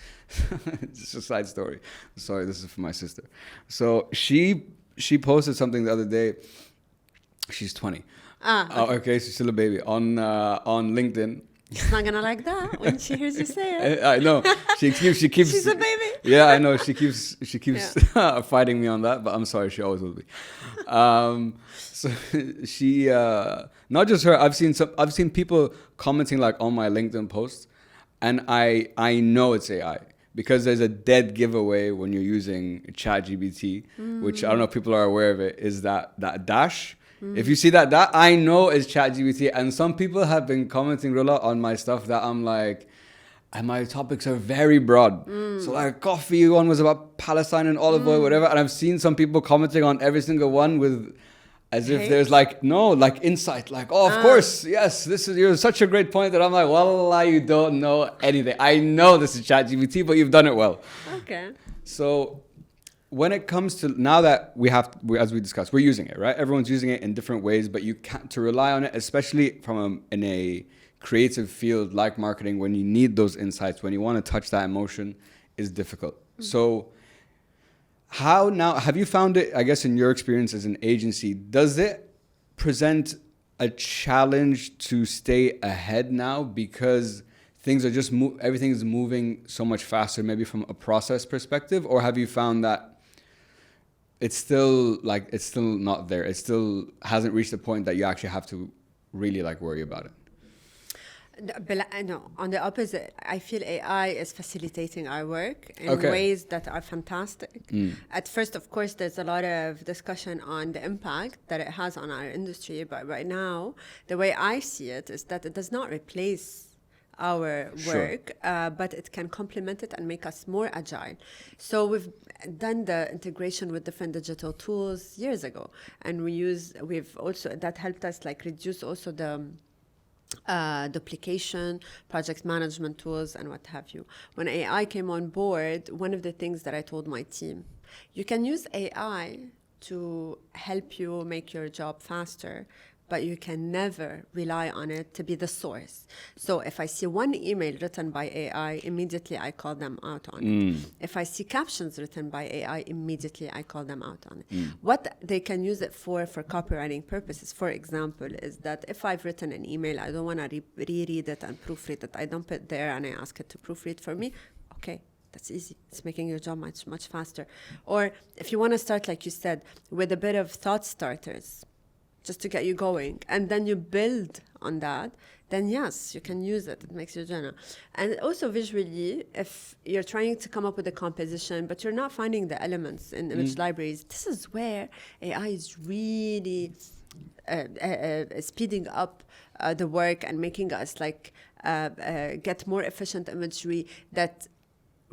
It's just a side story. Sorry, this is for my sister. So she posted something the other day. She's 20. Okay, she's still a baby on LinkedIn. She's not gonna like that when she hears you say it. I know she keeps. She's a baby. Yeah, I know she keeps fighting me on that, but I'm sorry, she always will be. So she, not just her. I've seen people commenting like on my LinkedIn posts, and I know it's AI because there's a dead giveaway when you're using ChatGPT, which I don't know if people are aware of it. Is that dash? If you see that I know is ChatGPT, and some people have been commenting, Rola, on my stuff that I'm like, and my topics are very broad. So like coffee one was about Palestine and olive oil, whatever, and I've seen some people commenting on every single one with, as if there's like insight, like, oh, of course, yes, you're such a great point, that I'm like, wallah, you don't know anything. I know this is ChatGPT, but you've done it well. Okay. So when it comes to now that as we discussed, we're using it, right? Everyone's using it in different ways, but you can't to rely on it, especially in a creative field like marketing, when you need those insights, when you want to touch that emotion, is difficult. So how now have you found it, I guess, in your experience as an agency, does it present a challenge to stay ahead now because things are just everything is moving so much faster, maybe from a process perspective? Or have you found that it's still not there, it still hasn't reached the point that you actually have to really like worry about it? No, on the opposite, I feel AI is facilitating our work in Okay. ways that are fantastic. At first, of course, there's a lot of discussion on the impact that it has on our industry, but right now, the way I see it is that it does not replace our work, but it can complement it and make us more agile. So we've done the integration with different digital tools years ago, and we've also, that helped us like reduce also the duplication, project management tools, and what have you. When AI came on board, one of the things that I told my team, you can use AI to help you make your job faster, but you can never rely on it to be the source. So if I see one email written by AI, immediately I call them out on it. If I see captions written by AI, immediately I call them out on it. What they can use it for copywriting purposes, for example, is that if I've written an email, I don't want to reread it and proofread it. I dump it there and I ask it to proofread for me. Okay. That's easy. It's making your job much, much faster. Or if you want to start, like you said, with a bit of thought starters, just to get you going, and then you build on that, then yes, you can use it. It makes your journal. And also visually, if you're trying to come up with a composition, but you're not finding the elements in image libraries, this is where AI is really speeding up the work and making us like get more efficient imagery that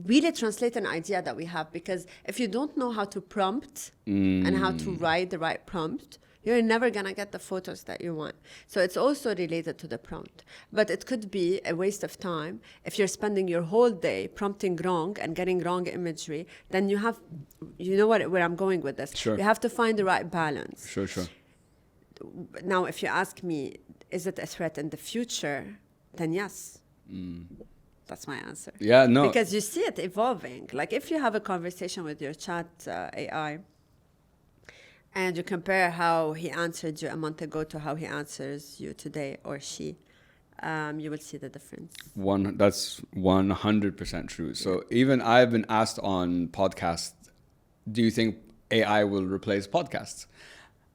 really translate an idea that we have. Because if you don't know how to prompt and how to write the right prompt, you're never going to get the photos that you want. So it's also related to the prompt. But it could be a waste of time if you're spending your whole day prompting wrong and getting wrong imagery. Then you know where I'm going with this. Sure. You have to find the right balance. Sure. Now, if you ask me, is it a threat in the future? Then yes. That's my answer. Yeah, no. Because you see it evolving. Like if you have a conversation with your chat AI, and you compare how he answered you a month ago to how he answers you today, or she, you will see the difference. That's 100% true. So even I've been asked on podcasts, do you think AI will replace podcasts?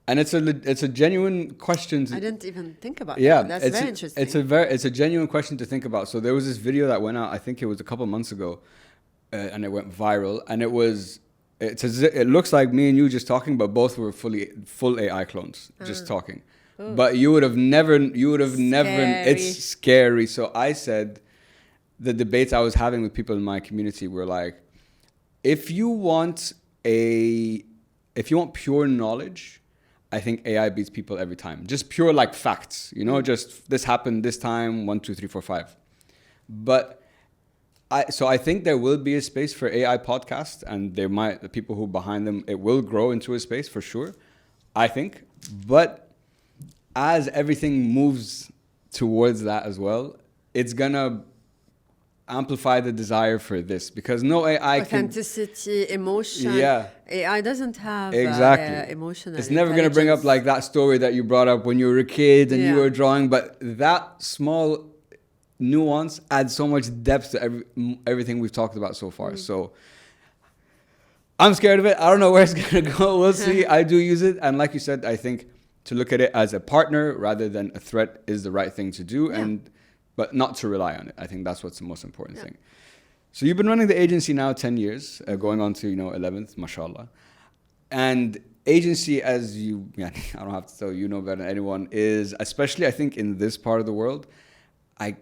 And it's a genuine question. I didn't even think about that. That's very interesting. It's a genuine question to think about. So there was this video that went out, I think it was a couple of months ago, and it went viral, and it looks like me and you just talking, but both were full AI clones, just talking. Ooh. But you would have never, it's scary. So I said, the debates I was having with people in my community were like, if you want pure knowledge I think AI beats people every time. Just pure like facts, you know, just this happened this time, 1, 2, 3, 4, 5. But I think there will be a space for AI podcasts, and the people who behind them, it will grow into a space for sure, I think. But as everything moves towards that as well, it's gonna amplify the desire for this, because no AI authenticity, emotion. Yeah. AI doesn't have Exactly. emotional. It's never going to bring up like that story that you brought up when you were a kid and you Yeah. were drawing, but that small nuance adds so much depth to everything we've talked about so far. So I'm scared of it. I don't know where it's going to go. We'll see. I do use it. And like you said, I think to look at it as a partner rather than a threat is the right thing to do, but not to rely on it. I think that's what's the most important thing. So you've been running the agency now 10 years, going on to, 11th, mashallah. And agency, as you, I don't have to tell you, know better than anyone, is, especially I think in this part of the world,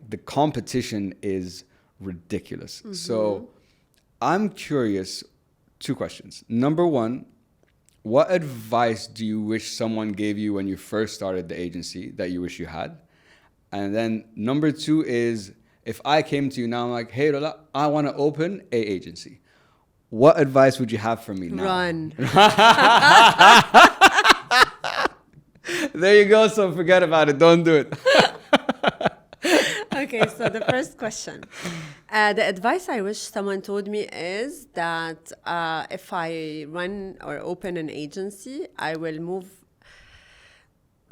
the competition is ridiculous. So I'm curious, 2 questions. Number 1, what advice do you wish someone gave you when you first started the agency that you wish you had? And then number 2 is, if I came to you now, I'm like, hey, Rola, I want to open a agency. What advice would you have for me now? Run. There you go. So forget about it. Don't do it. Okay, so the first question. The advice I wish someone told me is that if I run or open an agency, I will move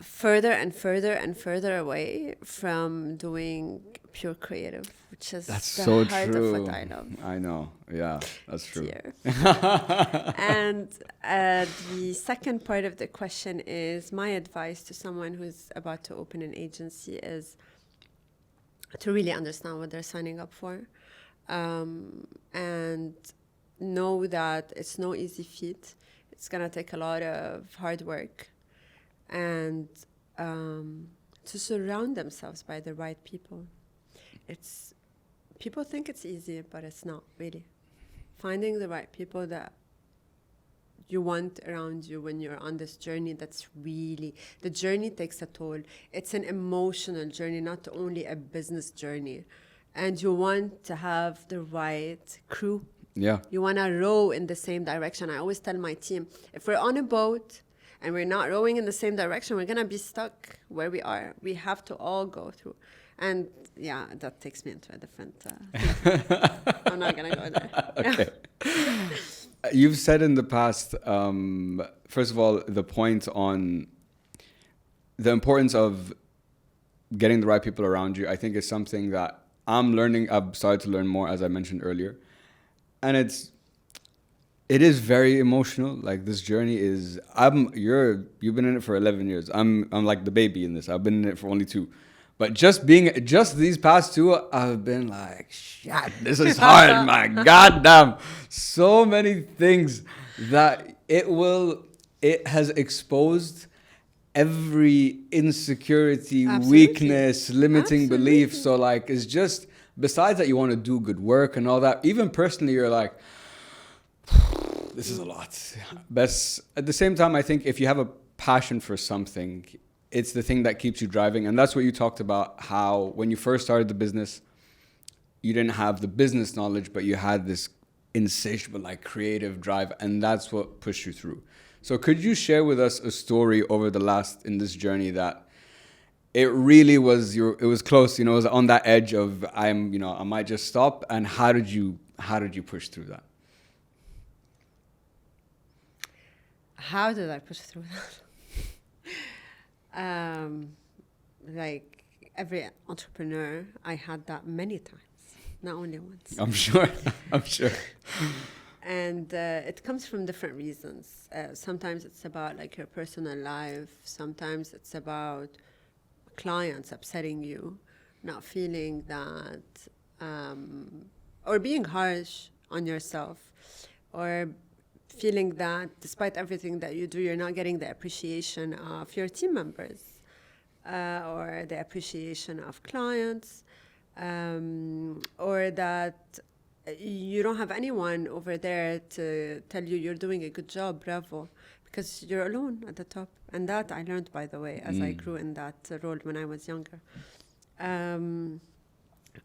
further and further and further away from doing pure creative, which is That's the so heart true. of what I love. I know. Yeah, that's true. Here. And the second part of the question is, my advice to someone who's about to open an agency is to really understand what they're signing up for, and know that it's no easy feat. It's gonna take a lot of hard work, and to surround themselves by the right people. People think it's easy, but it's not really. Finding the right people that you want around you when you're on this journey, the journey takes a toll. It's an emotional journey, not only a business journey. And you want to have the right crew. Yeah. You want to row in the same direction. I always tell my team, if we're on a boat and we're not rowing in the same direction, we're going to be stuck where we are. We have to all go through. And yeah, that takes me into a different... I'm not going to go there. Okay. You've said in the past, first of all, the point on the importance of getting the right people around you, I think is something that I'm learning. I've started to learn more, as I mentioned earlier. And it is very emotional. Like, this journey is, you've been in it for 11 years. I'm like the baby in this. I've been in it for only 2. But just these past 2, I've been like, shit, this is hard, my goddamn. So many things that it has exposed every insecurity, Absolutely. weakness, limiting belief. So like, it's just, besides that you want to do good work and all that, even personally, you're like, this is a lot. But at the same time, I think if you have a passion for something, it's the thing that keeps you driving. And that's what you talked about, how when you first started the business, you didn't have the business knowledge, but you had this insatiable, like, creative drive. And that's what pushed you through. So could you share with us a story in this journey that it really was it was close, it was on that edge of I might just stop. And how did you push through that? How did I push through that? Like every entrepreneur, I had that many times, not only once. I'm sure. And it comes from different reasons. Sometimes it's about like your personal life. Sometimes it's about clients upsetting you, not feeling that, or being harsh on yourself, or feeling that despite everything that you do, you're not getting the appreciation of your team members, or the appreciation of clients, or that you don't have anyone over there to tell you you're doing a good job, bravo. because you're alone at the top. And that I learned, by the way, as I grew in that role when I was younger.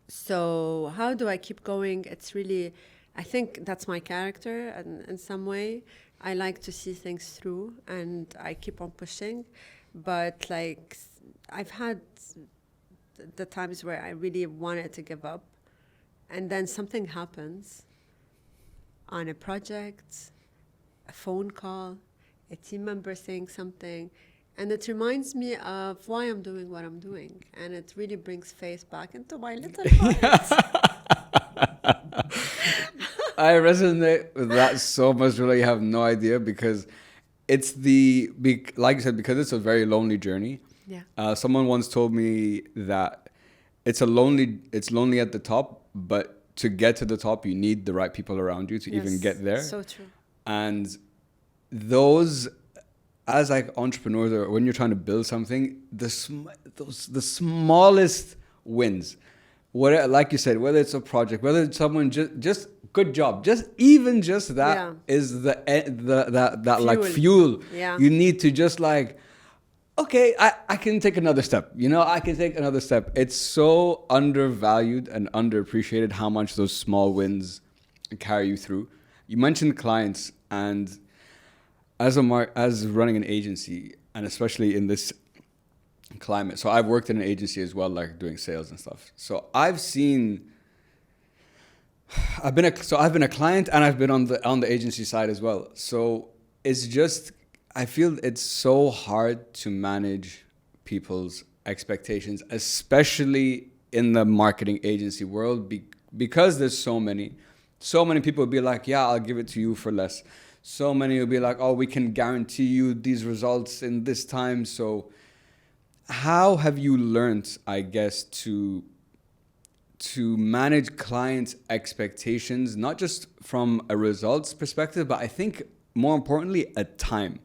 So how do I keep going? It's really, I think that's my character, and in some way I like to see things through, and I keep on pushing. But like I've had the times where I really wanted to give up, and then something happens on a project, a phone call, a team member saying something, and it reminds me of why I'm doing what I'm doing. And it really brings faith back into my little heart. I resonate with that so much, really. You have no idea, because it's like you said, because it's a very lonely journey. Yeah. Someone once told me that it's lonely at the top, but to get to the top, you need the right people around you to even get there. So true. And those, as like entrepreneurs, or when you're trying to build something, the smallest wins, whatever, like you said, whether it's a project, whether it's someone just good job, just that is that like fuel. Yeah. You need to just like, okay, I can take another step. I can take another step. It's so undervalued and underappreciated how much those small wins carry you through. You mentioned clients, and as running an agency, and especially in this climate. So I've worked in an agency as well, like doing sales and stuff. So I've been a client, and I've been on the agency side as well. So it's just, I feel it's so hard to manage people's expectations, especially in the marketing agency world, because there's so many people will be like, yeah, I'll give it to you for less. So many will be like, oh, we can guarantee you these results in this time. So how have you learned, I guess, to manage clients' expectations, not just from a results perspective, but I think more importantly, a time?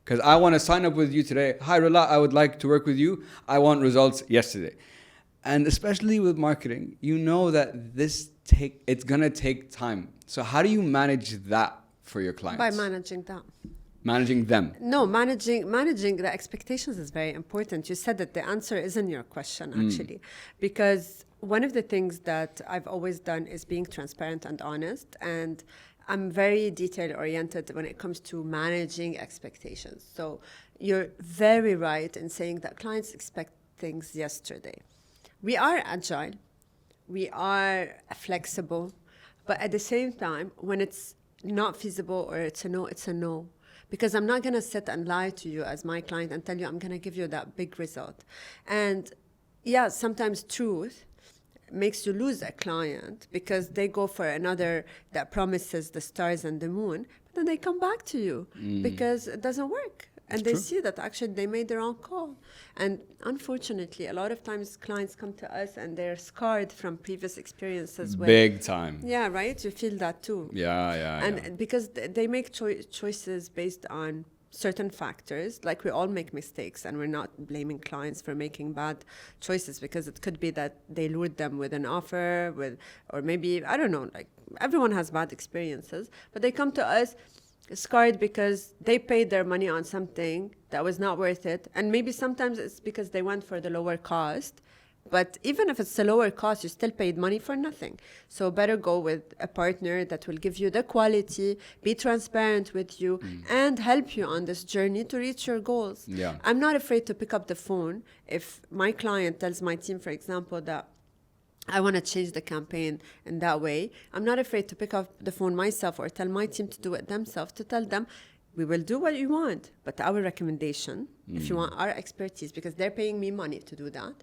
Because I want to sign up with you today. Hi, Rola, I would like to work with you. I want results yesterday. And especially with marketing, that it's going to take time. So how do you manage that for your clients? By managing that. Managing them. No, managing the expectations is very important. You said that the answer is in your question, actually. Because one of the things that I've always done is being transparent and honest. And I'm very detail-oriented when it comes to managing expectations. So you're very right in saying that clients expect things yesterday. We are agile. We are flexible. But at the same time, when it's not feasible or it's a no. Because I'm not going to sit and lie to you as my client and tell you I'm going to give you that big result. And yeah, sometimes truth makes you lose a client because they go for another that promises the stars and the moon, but then they come back to you because it doesn't work. And they see that actually they made the wrong call. And unfortunately, a lot of times clients come to us and they're scarred from previous experiences. Big time. Yeah, right? You feel that too. Yeah. And because they make choices based on certain factors, like we all make mistakes, and we're not blaming clients for making bad choices, because it could be that they lured them with an offer, or maybe, I don't know, like everyone has bad experiences, but they come to us scarred because they paid their money on something that was not worth it. And maybe sometimes it's because they went for the lower cost. But even if it's the lower cost, you still paid money for nothing. So better go with a partner that will give you the quality, be transparent with you, and help you on this journey to reach your goals. Yeah. I'm not afraid to pick up the phone. If my client tells my team, for example, that I want to change the campaign in that way, I'm not afraid to pick up the phone myself or tell my team to do it themselves, to tell them, we will do what you want, but our recommendation, if you want our expertise, because they're paying me money to do that,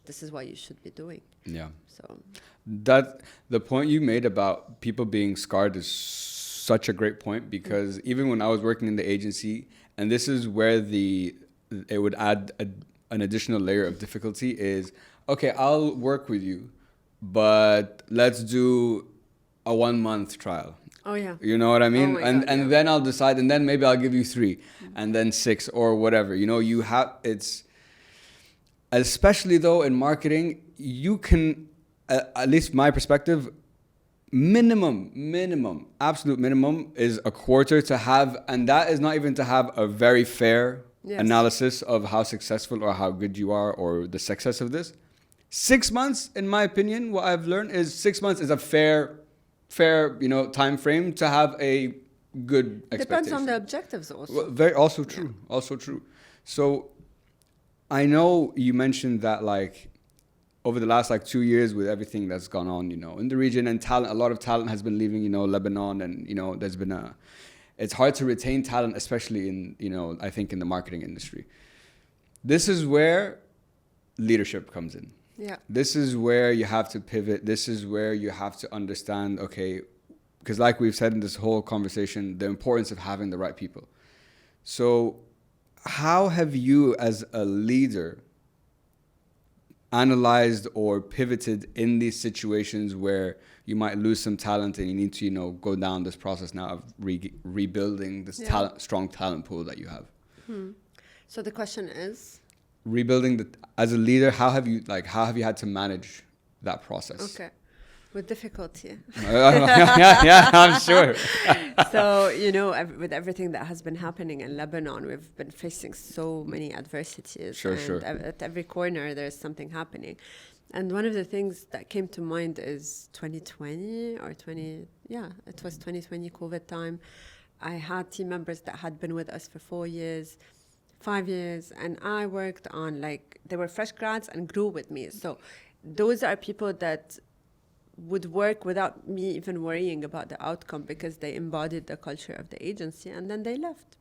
this is what you should be doing. Yeah. So that the point you made about people being scarred is such a great point, because even when I was working in the agency, and this is where it would add an additional layer of difficulty, is, okay, I'll work with you, but let's do a 1 month trial. Oh yeah. You know what I mean? Oh my God, then I'll decide, and then maybe I'll give you 3 and then 6 or whatever. It's, especially though in marketing, you can, at least my perspective, minimum, absolute minimum is a quarter to have, and that is not even to have a very fair analysis of how successful or how good you are or the success of this. 6 months, in my opinion, what I've learned is 6 months is a fair, time frame to have a good expectation. Depends on the objectives also. Well, very also true. Yeah. Also true. So I know you mentioned that like over the last like 2 years with everything that's gone on, in the region, and talent, a lot of talent has been leaving, Lebanon, and there's been it's hard to retain talent, especially in, I think in the marketing industry. This is where leadership comes in. Yeah. This is where you have to pivot. This is where you have to understand, okay, because like we've said in this whole conversation, the importance of having the right people. So how have you as a leader analyzed or pivoted in these situations where you might lose some talent and you need to, go down this process now of rebuilding this strong talent pool that you have? So the question is? Rebuilding as a leader, how have you had to manage that process? Okay. With difficulty. yeah, I'm sure. So, with everything that has been happening in Lebanon, we've been facing so many adversities. Sure. At every corner, there's something happening. And one of the things that came to mind is 2020 or it was 2020 COVID time. I had team members that had been with us for 4 years, 5 years, and I worked on they were fresh grads and grew with me. So those are people that would work without me even worrying about the outcome because they embodied the culture of the agency, and then they left.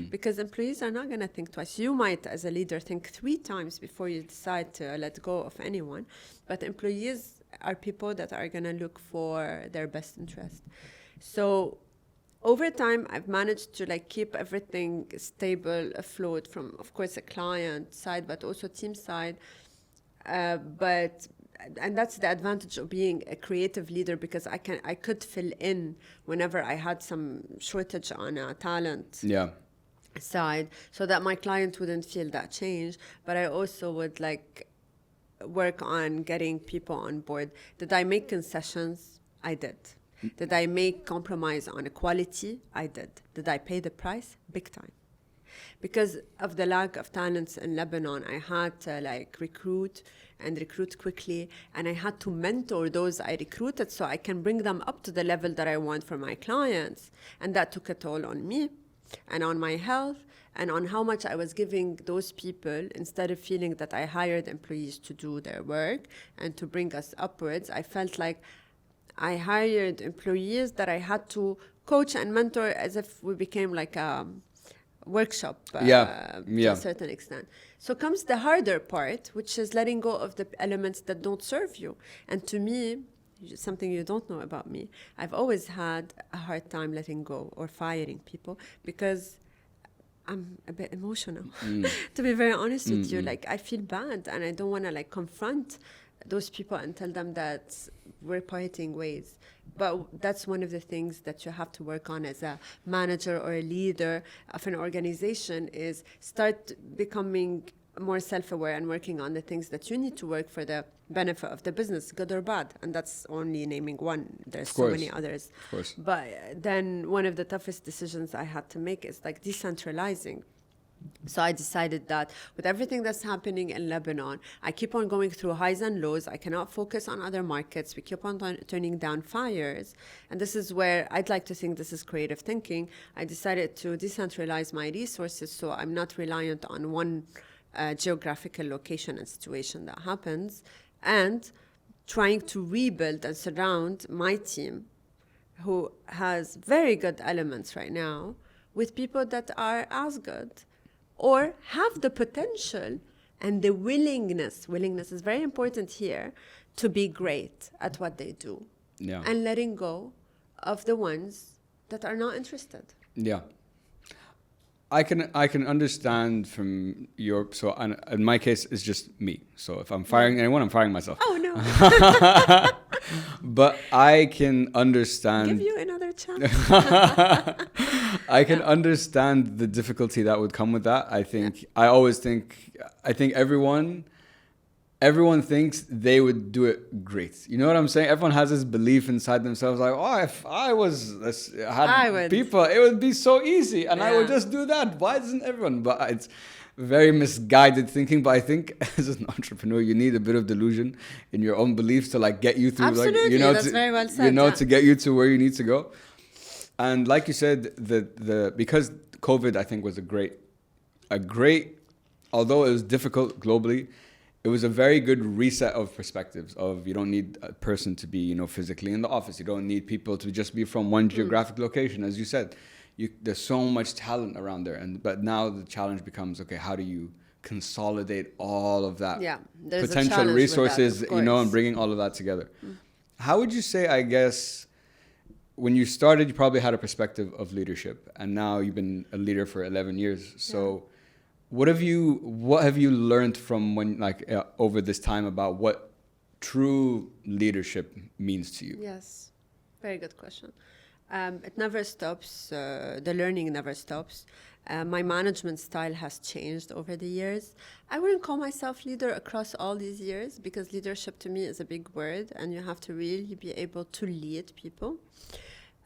Because employees are not going to think twice. You might, as a leader, think 3 times before you decide to let go of anyone. But employees are people that are going to look for their best interest. So over time, I've managed to keep everything stable, afloat from, of course, a client side, but also team side. And that's the advantage of being a creative leader, because I could fill in whenever I had some shortage on a talent side, so that my client wouldn't feel that change. But I also would work on getting people on board. Did I make concessions? I did. Did I make compromise on quality? I did. Did I pay the price? Big time. Because of the lack of talents in Lebanon, I had to recruit quickly, and I had to mentor those I recruited so I can bring them up to the level that I want for my clients. And that took a toll on me and on my health and on how much I was giving those people. Instead of feeling that I hired employees to do their work and to bring us upwards, I felt like I hired employees that I had to coach and mentor as if we became a workshop to a certain extent. So comes the harder part, which is letting go of the elements that don't serve you. And to me, something you don't know about me, I've always had a hard time letting go or firing people because I'm a bit emotional. To be very honest with you, I feel bad and I don't want to confront those people and tell them that we're parting ways. But that's one of the things that you have to work on as a manager or a leader of an organization, is start becoming more self-aware and working on the things that you need to work for the benefit of the business, good or bad. And that's only naming one. There's so many others. Of course. But then one of the toughest decisions I had to make is decentralizing. So I decided that with everything that's happening in Lebanon, I keep on going through highs and lows. I cannot focus on other markets. We keep on turning down fires. And this is where I'd like to think this is creative thinking. I decided to decentralize my resources so I'm not reliant on one geographical location and situation that happens, and trying to rebuild and surround my team, who has very good elements right now, with people that are as good or have the potential and the willingness is very important here, to be great at what they do. And letting go of the ones that are not interested. I can understand from your, so in my case, it's just me. So if I'm firing anyone, I'm firing myself. Oh, no. But I can understand. Give you another chance. I can understand the difficulty that would come with that. I think everyone everyone thinks they would do it great. You know what I'm saying? Everyone has this belief inside themselves, like, oh, if I had I would. people, it would be so easy, and I would Yeah. just do that. Why doesn't everyone? But it's very misguided thinking. But I think as an entrepreneur, you need a bit of delusion in your own beliefs to like get you through, Absolutely, like, you know, that's very well said, you know, yeah. to get you to where you need to go. And like you said, the because COVID, I think, was a great, although it was difficult globally, it was a very good reset of perspectives. Of you don't need a person to be, you know, physically in the office. You don't need people to just be from one geographic location, as you said. There's so much talent around there, but now the challenge becomes, okay, how do you consolidate all of that Yeah, there's a potential challenge with that, resources, of you know, and course. bringing all of that together? How would you say, I guess, when you started, you probably had a perspective of leadership, and now you've been a leader for 11 years. So what have you learned from when, like, over this time about what true leadership means to you? Yes, very good question. It never stops. The learning never stops. My management style has changed over the years. I wouldn't call myself leader across all these years because leadership to me is a big word, and you have to really be able to lead people.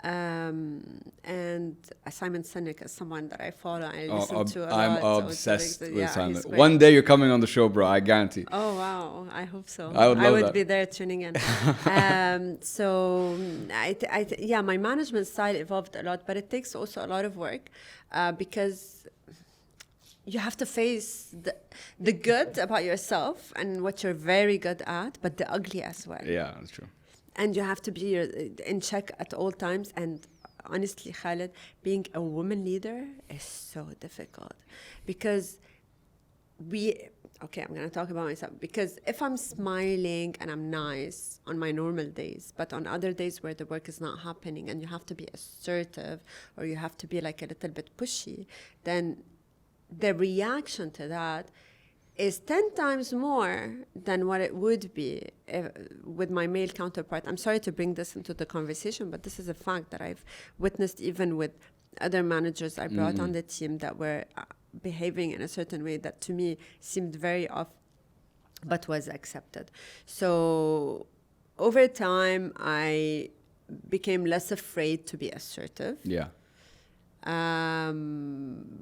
And Simon Sinek is someone that I follow. I listen to a I'm lot. obsessed with yeah, Simon. he's great. One day you're coming on the show, bro. I guarantee. Oh wow! I hope so. I would love that. be there tuning in. So yeah, my management style evolved a lot, but it takes also a lot of work because you have to face the good about yourself and what you're very good at, but the ugly as well. Yeah, that's true. And you have to be in check at all times. And honestly, Khaled, being a woman leader is so difficult because I'm going to talk about myself, because if I'm smiling and I'm nice on my normal days, but on other days where the work is not happening and you have to be assertive or you have to be like a little bit pushy, then the reaction to that is 10 times more than what it would be with my male counterpart. I'm sorry to bring this into the conversation, but this is a fact that I've witnessed even with other managers I brought on the team that were behaving in a certain way that to me seemed very off, but was accepted. So over time, I became less afraid to be assertive. Yeah.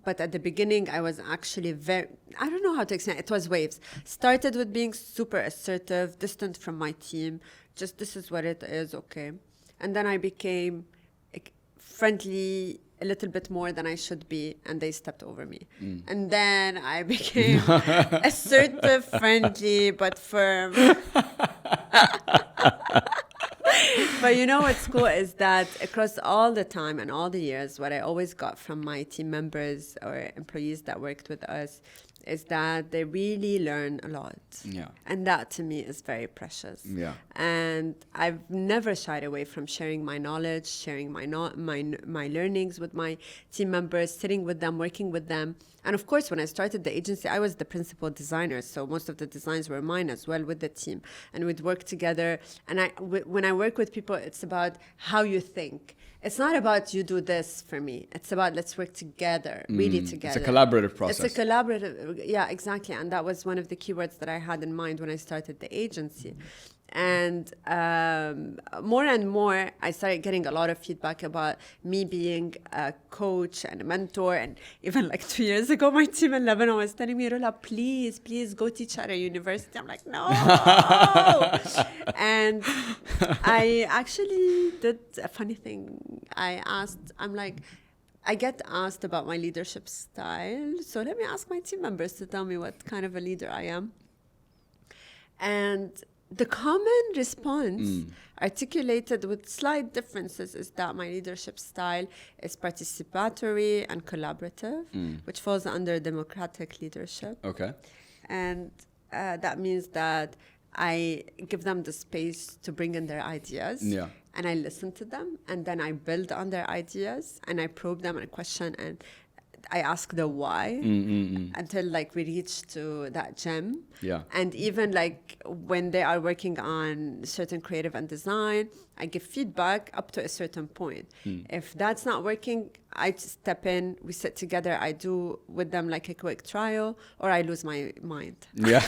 But at the beginning, I was actually I don't know how to explain it. It was waves. Started with being super assertive, distant from my team. Just, this is what it is, okay. And then I became friendly a little bit more than I should be, and they stepped over me. And then I became assertive, friendly, but firm. But you know what's cool is that across all the time and all the years, what I always got from my team members or employees that worked with us is that they really learn a lot. Yeah. And that to me is very precious. Yeah. And I've never shied away from sharing my knowledge, sharing my learnings with my team members, sitting with them, working with them. And of course, when I started the agency, I was the principal designer. So most of the designs were mine as well with the team. And we'd work together. And when I work with people, it's about how you think. It's not about you do this for me. It's about let's work together, really together. It's a collaborative process. It's a collaborative, yeah, exactly. And that was one of the keywords that I had in mind when I started the agency. And more and more, I started getting a lot of feedback about me being a coach and a mentor. And even like 2 years ago, my team in Lebanon was telling me, Rola, please go teach at a university. I'm like, no. And I actually did a funny thing. I get asked about my leadership style. So let me ask my team members to tell me what kind of a leader I am. And the common response, articulated with slight differences, is that my leadership style is participatory and collaborative, which falls under democratic leadership. Okay. And that means that I give them the space to bring in their ideas. Yeah. And I listen to them, and then I build on their ideas, and I probe them and question. And I ask the why until like we reach to that gem. Yeah. And even like when they are working on certain creative and design, I give feedback up to a certain point. If that's not working, I just step in, we sit together, I do with them like a quick trial, or I lose my mind. Yeah.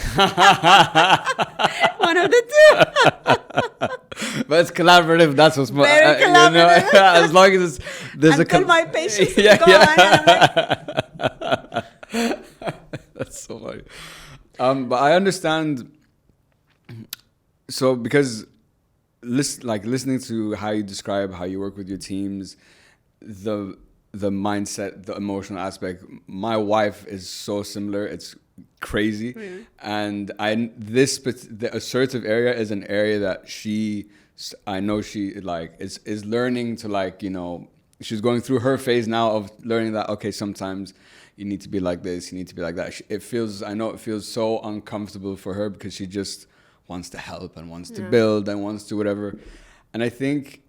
One of the two. But it's collaborative. That's what's more. Very collaborative. As long as there's Until my patience is yeah, gone. yeah. And I'm like... That's so funny. But I understand. So because listening to how you describe how you work with your teams, the mindset, the emotional aspect. My wife is so similar. It's crazy. Really? And the assertive area is an area that I know she like is learning to, like, you know, she's going through her phase now of learning that, okay, sometimes you need to be like this, you need to be like that. I know it feels so uncomfortable for her because she just wants to help and wants to build and wants to whatever. And I think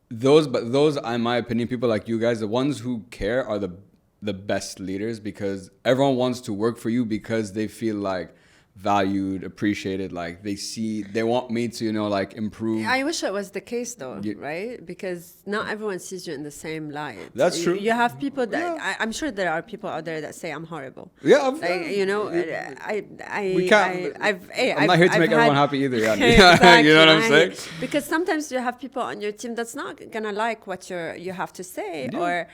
those, in my opinion, people like you guys, the ones who care are the best leaders, because everyone wants to work for you because they feel like valued, appreciated, like they want me to, you know, like improve. I wish it was the case though, right? Because not everyone sees you in the same light. That's true. You have people that I'm sure there are people out there that say I'm horrible. Yeah, you know, we can't. I'm not here to I've make everyone happy either. Yeah. Exactly, You know what I'm saying? Because sometimes you have people on your team that's not gonna like what you have to say, or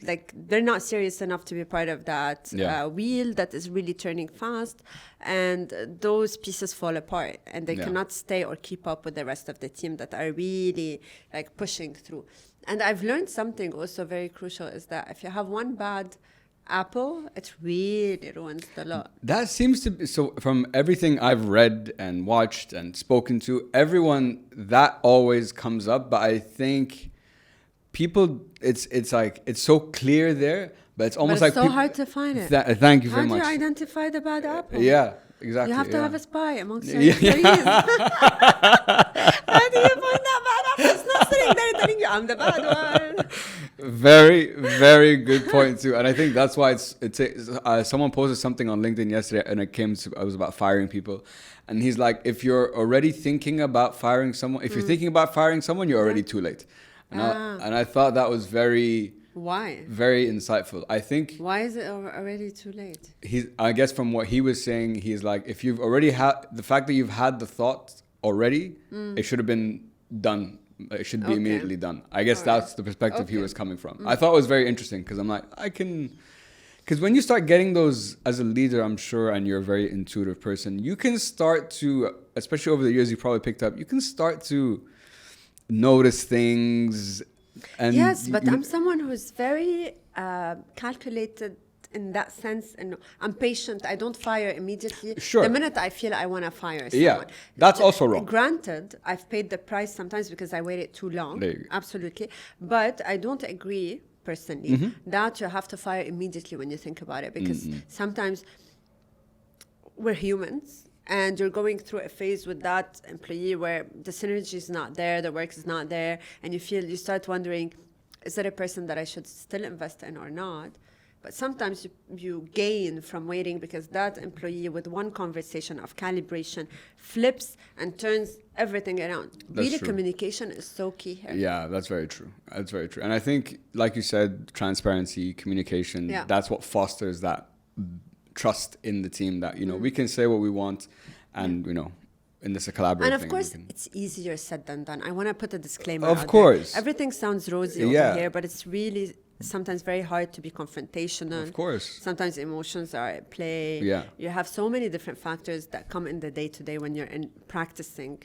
like they're not serious enough to be part of that wheel that is really turning fast, and those pieces fall apart, and they cannot stay or keep up with the rest of the team that are really like pushing through. And I've learned something also very crucial, is that if you have one bad apple, it really ruins the lot. That seems to be so. From everything I've read and watched and spoken to, everyone, that always comes up. But I think people, it's like it's so clear there, but it's almost like so hard to find it. Thank you very much. How do you identify the bad apple? Yeah, exactly. You have to have a spy amongst your employees. How do you find that bad apple? It's not sitting there telling you I'm the bad one. Very, very good point too. And I think that's why someone posted something on LinkedIn yesterday, and it was about firing people. And he's like, if you're already thinking about firing someone, you're already too late. And I thought that was very insightful. I think, why is it already too late? I guess from what he was saying, he's like, if you've already had the fact that you've had the thought already, it should have been done. It should be immediately done. I guess that's the perspective he was coming from. I thought it was very interesting, because I'm like, because when you start getting those as a leader, I'm sure, and you're a very intuitive person, you can start to, especially over the years you probably picked up, you can start to notice things. And yes, but I'm someone who's very calculated in that sense, and I'm patient. I don't fire immediately. Sure. The minute I feel I want to fire someone. Yeah, that's also wrong. Granted, I've paid the price sometimes because I waited too long. Absolutely. But I don't agree personally that you have to fire immediately when you think about it, because sometimes we're humans, and you're going through a phase with that employee where the synergy is not there, the work is not there, and you start wondering, is that a person that I should still invest in or not? But sometimes you gain from waiting, because that employee, with one conversation of calibration, flips and turns everything around. That's really, true. Communication is so key here. Yeah, that's very true. That's very true. And I think, like you said, transparency, communication, that's what fosters that trust in the team, that, you know, we can say what we want, and, you know, in this a collaborative thing. And of course, it's easier said than done. I want to put a disclaimer Of out course. there. Everything sounds rosy over here, but it's really sometimes very hard to be confrontational. Of course. Sometimes emotions are at play. Yeah. You have so many different factors that come in the day-to-day when you're practicing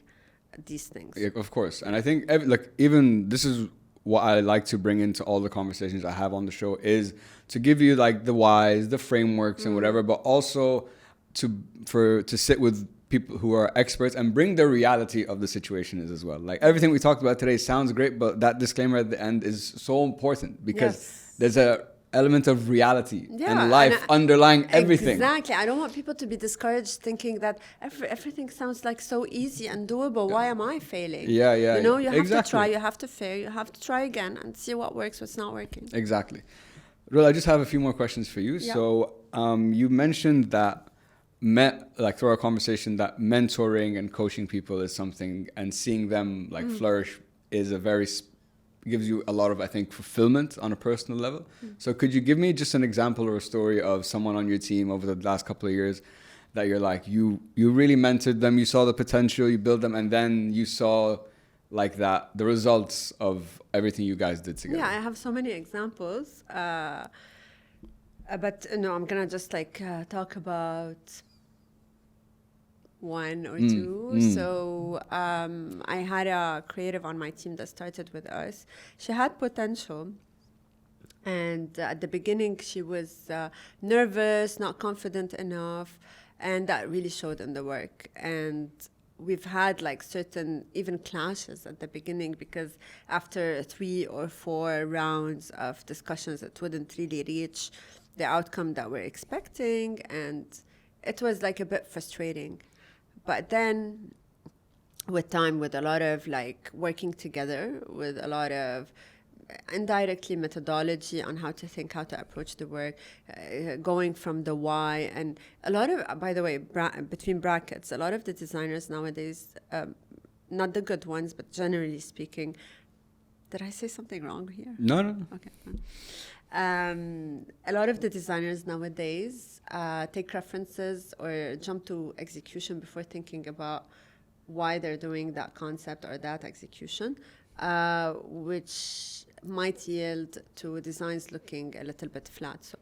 these things. Yeah, of course. And I think, even this is what I like to bring into all the conversations I have on the show, is to give you like the whys, the frameworks and whatever, but also to sit with people who are experts and bring the reality of the situation as well. Like, everything we talked about today sounds great, but that disclaimer at the end is so important, because there's a element of reality Yeah, and life underlying everything. Exactly. I don't want people to be discouraged thinking that everything sounds like so easy and doable. Why am I failing? Yeah, yeah, You know, you have exactly. to try, you have to fail, you have to try again and see what works, what's not working. Exactly. Rola, I just have a few more questions for you. Yeah. So you mentioned that like through our conversation that mentoring and coaching people is something, and seeing them like flourish is a very gives you a lot of, I think, fulfillment on a personal level. So could you give me just an example or a story of someone on your team over the last couple of years that you're like, you really mentored them, you saw the potential, you built them, and then you saw like that the results of everything you guys did together? Yeah, I have so many examples. But no, I'm gonna just talk about one or two. So I had a creative on my team that started with us. She had potential. And at the beginning, she was nervous, not confident enough. And that really showed in the work. And we've had like certain even clashes at the beginning, because after 3 or 4 rounds of discussions, it wouldn't really reach the outcome that we're expecting. And it was like a bit frustrating. But then with time, with a lot of like working together, with a lot of indirectly methodology on how to think, how to approach the work, going from the why. And a lot of, by the way, between brackets, a lot of the designers nowadays, not the good ones, but generally speaking, did I say something wrong here? No. Okay. A lot of the designers nowadays take references or jump to execution before thinking about why they're doing that concept or that execution, which might yield to designs looking a little bit flat. So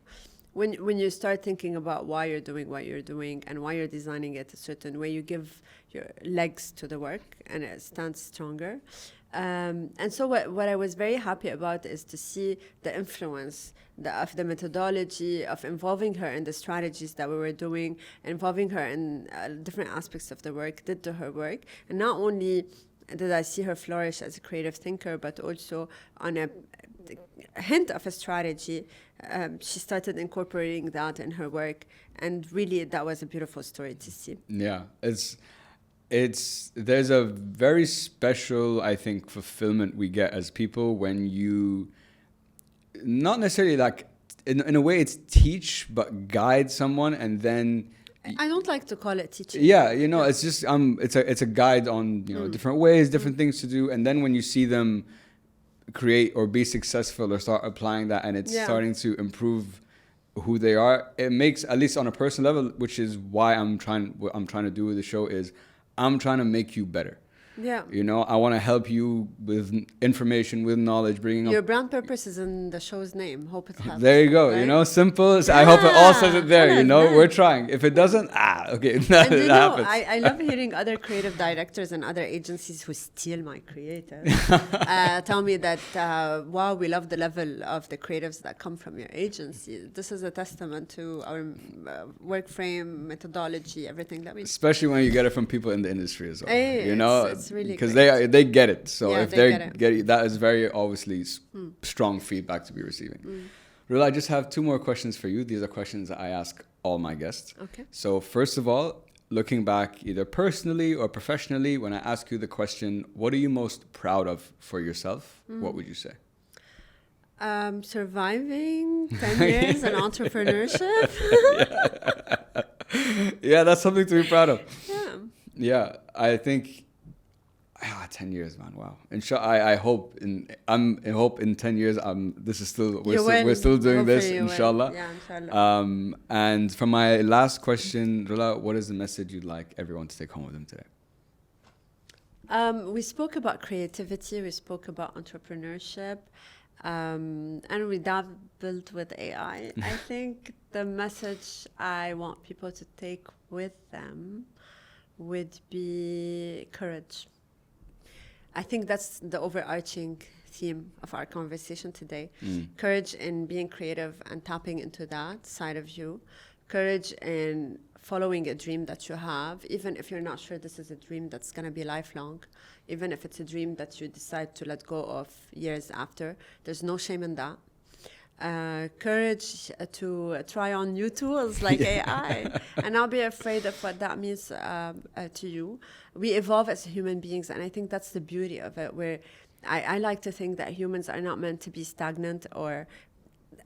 when you start thinking about why you're doing what you're doing and why you're designing it a certain way, you give your legs to the work and it stands stronger. And so what I was very happy about is to see the influence of the methodology, of involving her in the strategies that we were doing, involving her in different aspects of the work, did to her work. And not only did I see her flourish as a creative thinker, but also on a hint of a strategy, she started incorporating that in her work. And really, that was a beautiful story to see. Yeah, there's a very special, I think, fulfillment we get as people when you not necessarily like in a way it's teach but guide someone, and then I don't like to call it teaching. yeah, you know, it's just it's a guide on, you know, different ways, different things to do, and then when you see them create or be successful or start applying that, and it's starting to improve who they are, it makes, at least on a personal level, which is why what I'm trying to do with the show is I'm trying to make you better. Yeah. You know, I want to help you with information, with knowledge, bringing up. Your brand purpose is in the show's name. Hope it helps. There you go. Right? You know, simple. I hope it all says it there. You know, nice. we're trying. If it doesn't, okay, that And you know, happens. I love hearing other creative directors and other agencies who steal my creative tell me that, wow, we love the level of the creatives that come from your agency. This is a testament to our work frame, methodology, everything that we do. Especially when you get it from people in the industry as well. Hey, you know, it's really because great. they get it. So Yeah, if they they get it, that is very obviously strong feedback to be receiving. Rula, I just have 2 more questions for you. These are questions that I ask all my guests. Okay. So first of all, looking back either personally or professionally, when I ask you the question, what are you most proud of for yourself? What would you say? Surviving 10 years in entrepreneurship. Yeah, that's something to be proud of. Yeah. Yeah, I think 10 years, man. Wow. I hope in 10 years this is still we're still doing this, inshallah. Yeah, inshallah. And for my last question, Rula, what is the message you'd like everyone to take home with them today? We spoke about creativity, we spoke about entrepreneurship, and we dabbled with AI. I think the message I want people to take with them would be courage. I think that's the overarching theme of our conversation today. Courage in being creative and tapping into that side of you. Courage in following a dream that you have, even if you're not sure this is a dream that's going to be lifelong, even if it's a dream that you decide to let go of years after. There's no shame in that. courage to try on new tools like AI, and not be afraid of what that means to you. We evolve as human beings, and I think that's the beauty of it, where I like to think that humans are not meant to be stagnant, or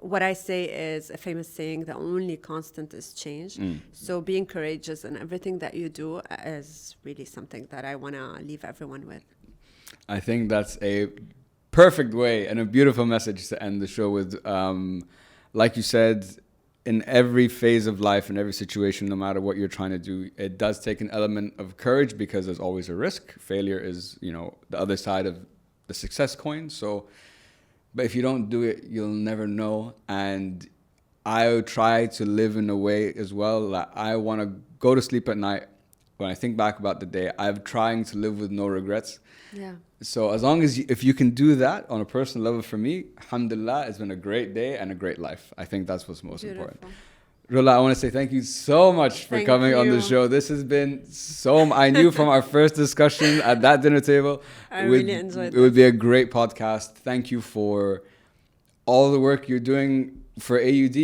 what I say is a famous saying, the only constant is change. So being courageous in everything that you do is really something that I want to leave everyone with. I think that's a perfect way and a beautiful message to end the show with. Like you said, in every phase of life, in every situation, no matter what you're trying to do, it does take an element of courage, because there's always a risk. Failure is, the other side of the success coin. So, but if you don't do it, you'll never know. And I try to live in a way as well that I want to go to sleep at night. When I think back about the day, I'm trying to live with no regrets. Yeah. So as long as if you can do that on a personal level, for me, alhamdulillah, it's been a great day and a great life. I think that's what's most important. Rola, I want to say thank you so much for coming on the show. This has been I knew from our first discussion at that dinner table, I really enjoyed it. It would be a great podcast. Thank you for all the work you're doing for AUD.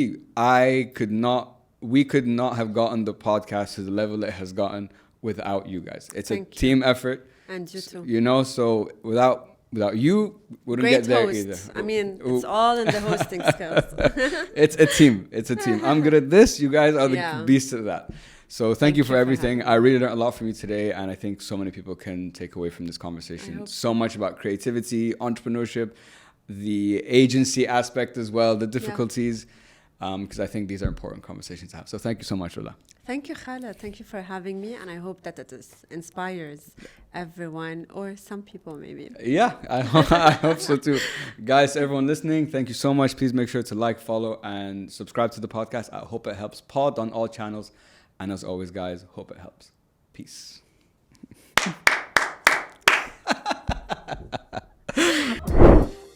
We could not have gotten the podcast to the level it has gotten without you guys. It's a team effort. And you too. So without you, wouldn't get there either. I mean, it's all in the hosting skills. It's a team. I'm good at this. You guys are the beasts at that. So thank you for everything. I really learned a lot from you today, and I think so many people can take away from this conversation so much about creativity, entrepreneurship, the agency aspect as well, the difficulties, because I think these are important conversations to have. So thank you so much, Rola. Thank you, Khaled. Thank you for having me, and I hope that it inspires everyone, or some people maybe. Yeah, I hope so too. Guys, everyone listening, thank you so much. Please make sure to like, follow, and subscribe to the podcast. I hope it helps. Pod on all channels. And as always, guys, hope it helps. Peace.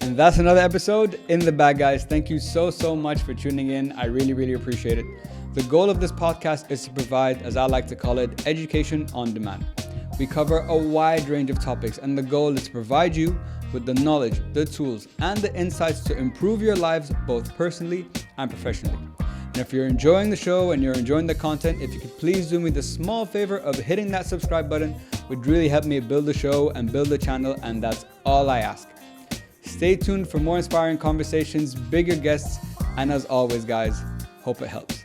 And that's another episode in the bag, guys. Thank you so much for tuning in. I really appreciate it. The goal of this podcast is to provide, as I like to call it, education on demand. We cover a wide range of topics, and the goal is to provide you with the knowledge, the tools, and the insights to improve your lives both personally and professionally. And if you're enjoying the show and you're enjoying the content, if you could please do me the small favor of hitting that subscribe button, would really help me build the show and build the channel, and that's all I ask. Stay tuned for more inspiring conversations, bigger guests, and as always, guys, hope it helps.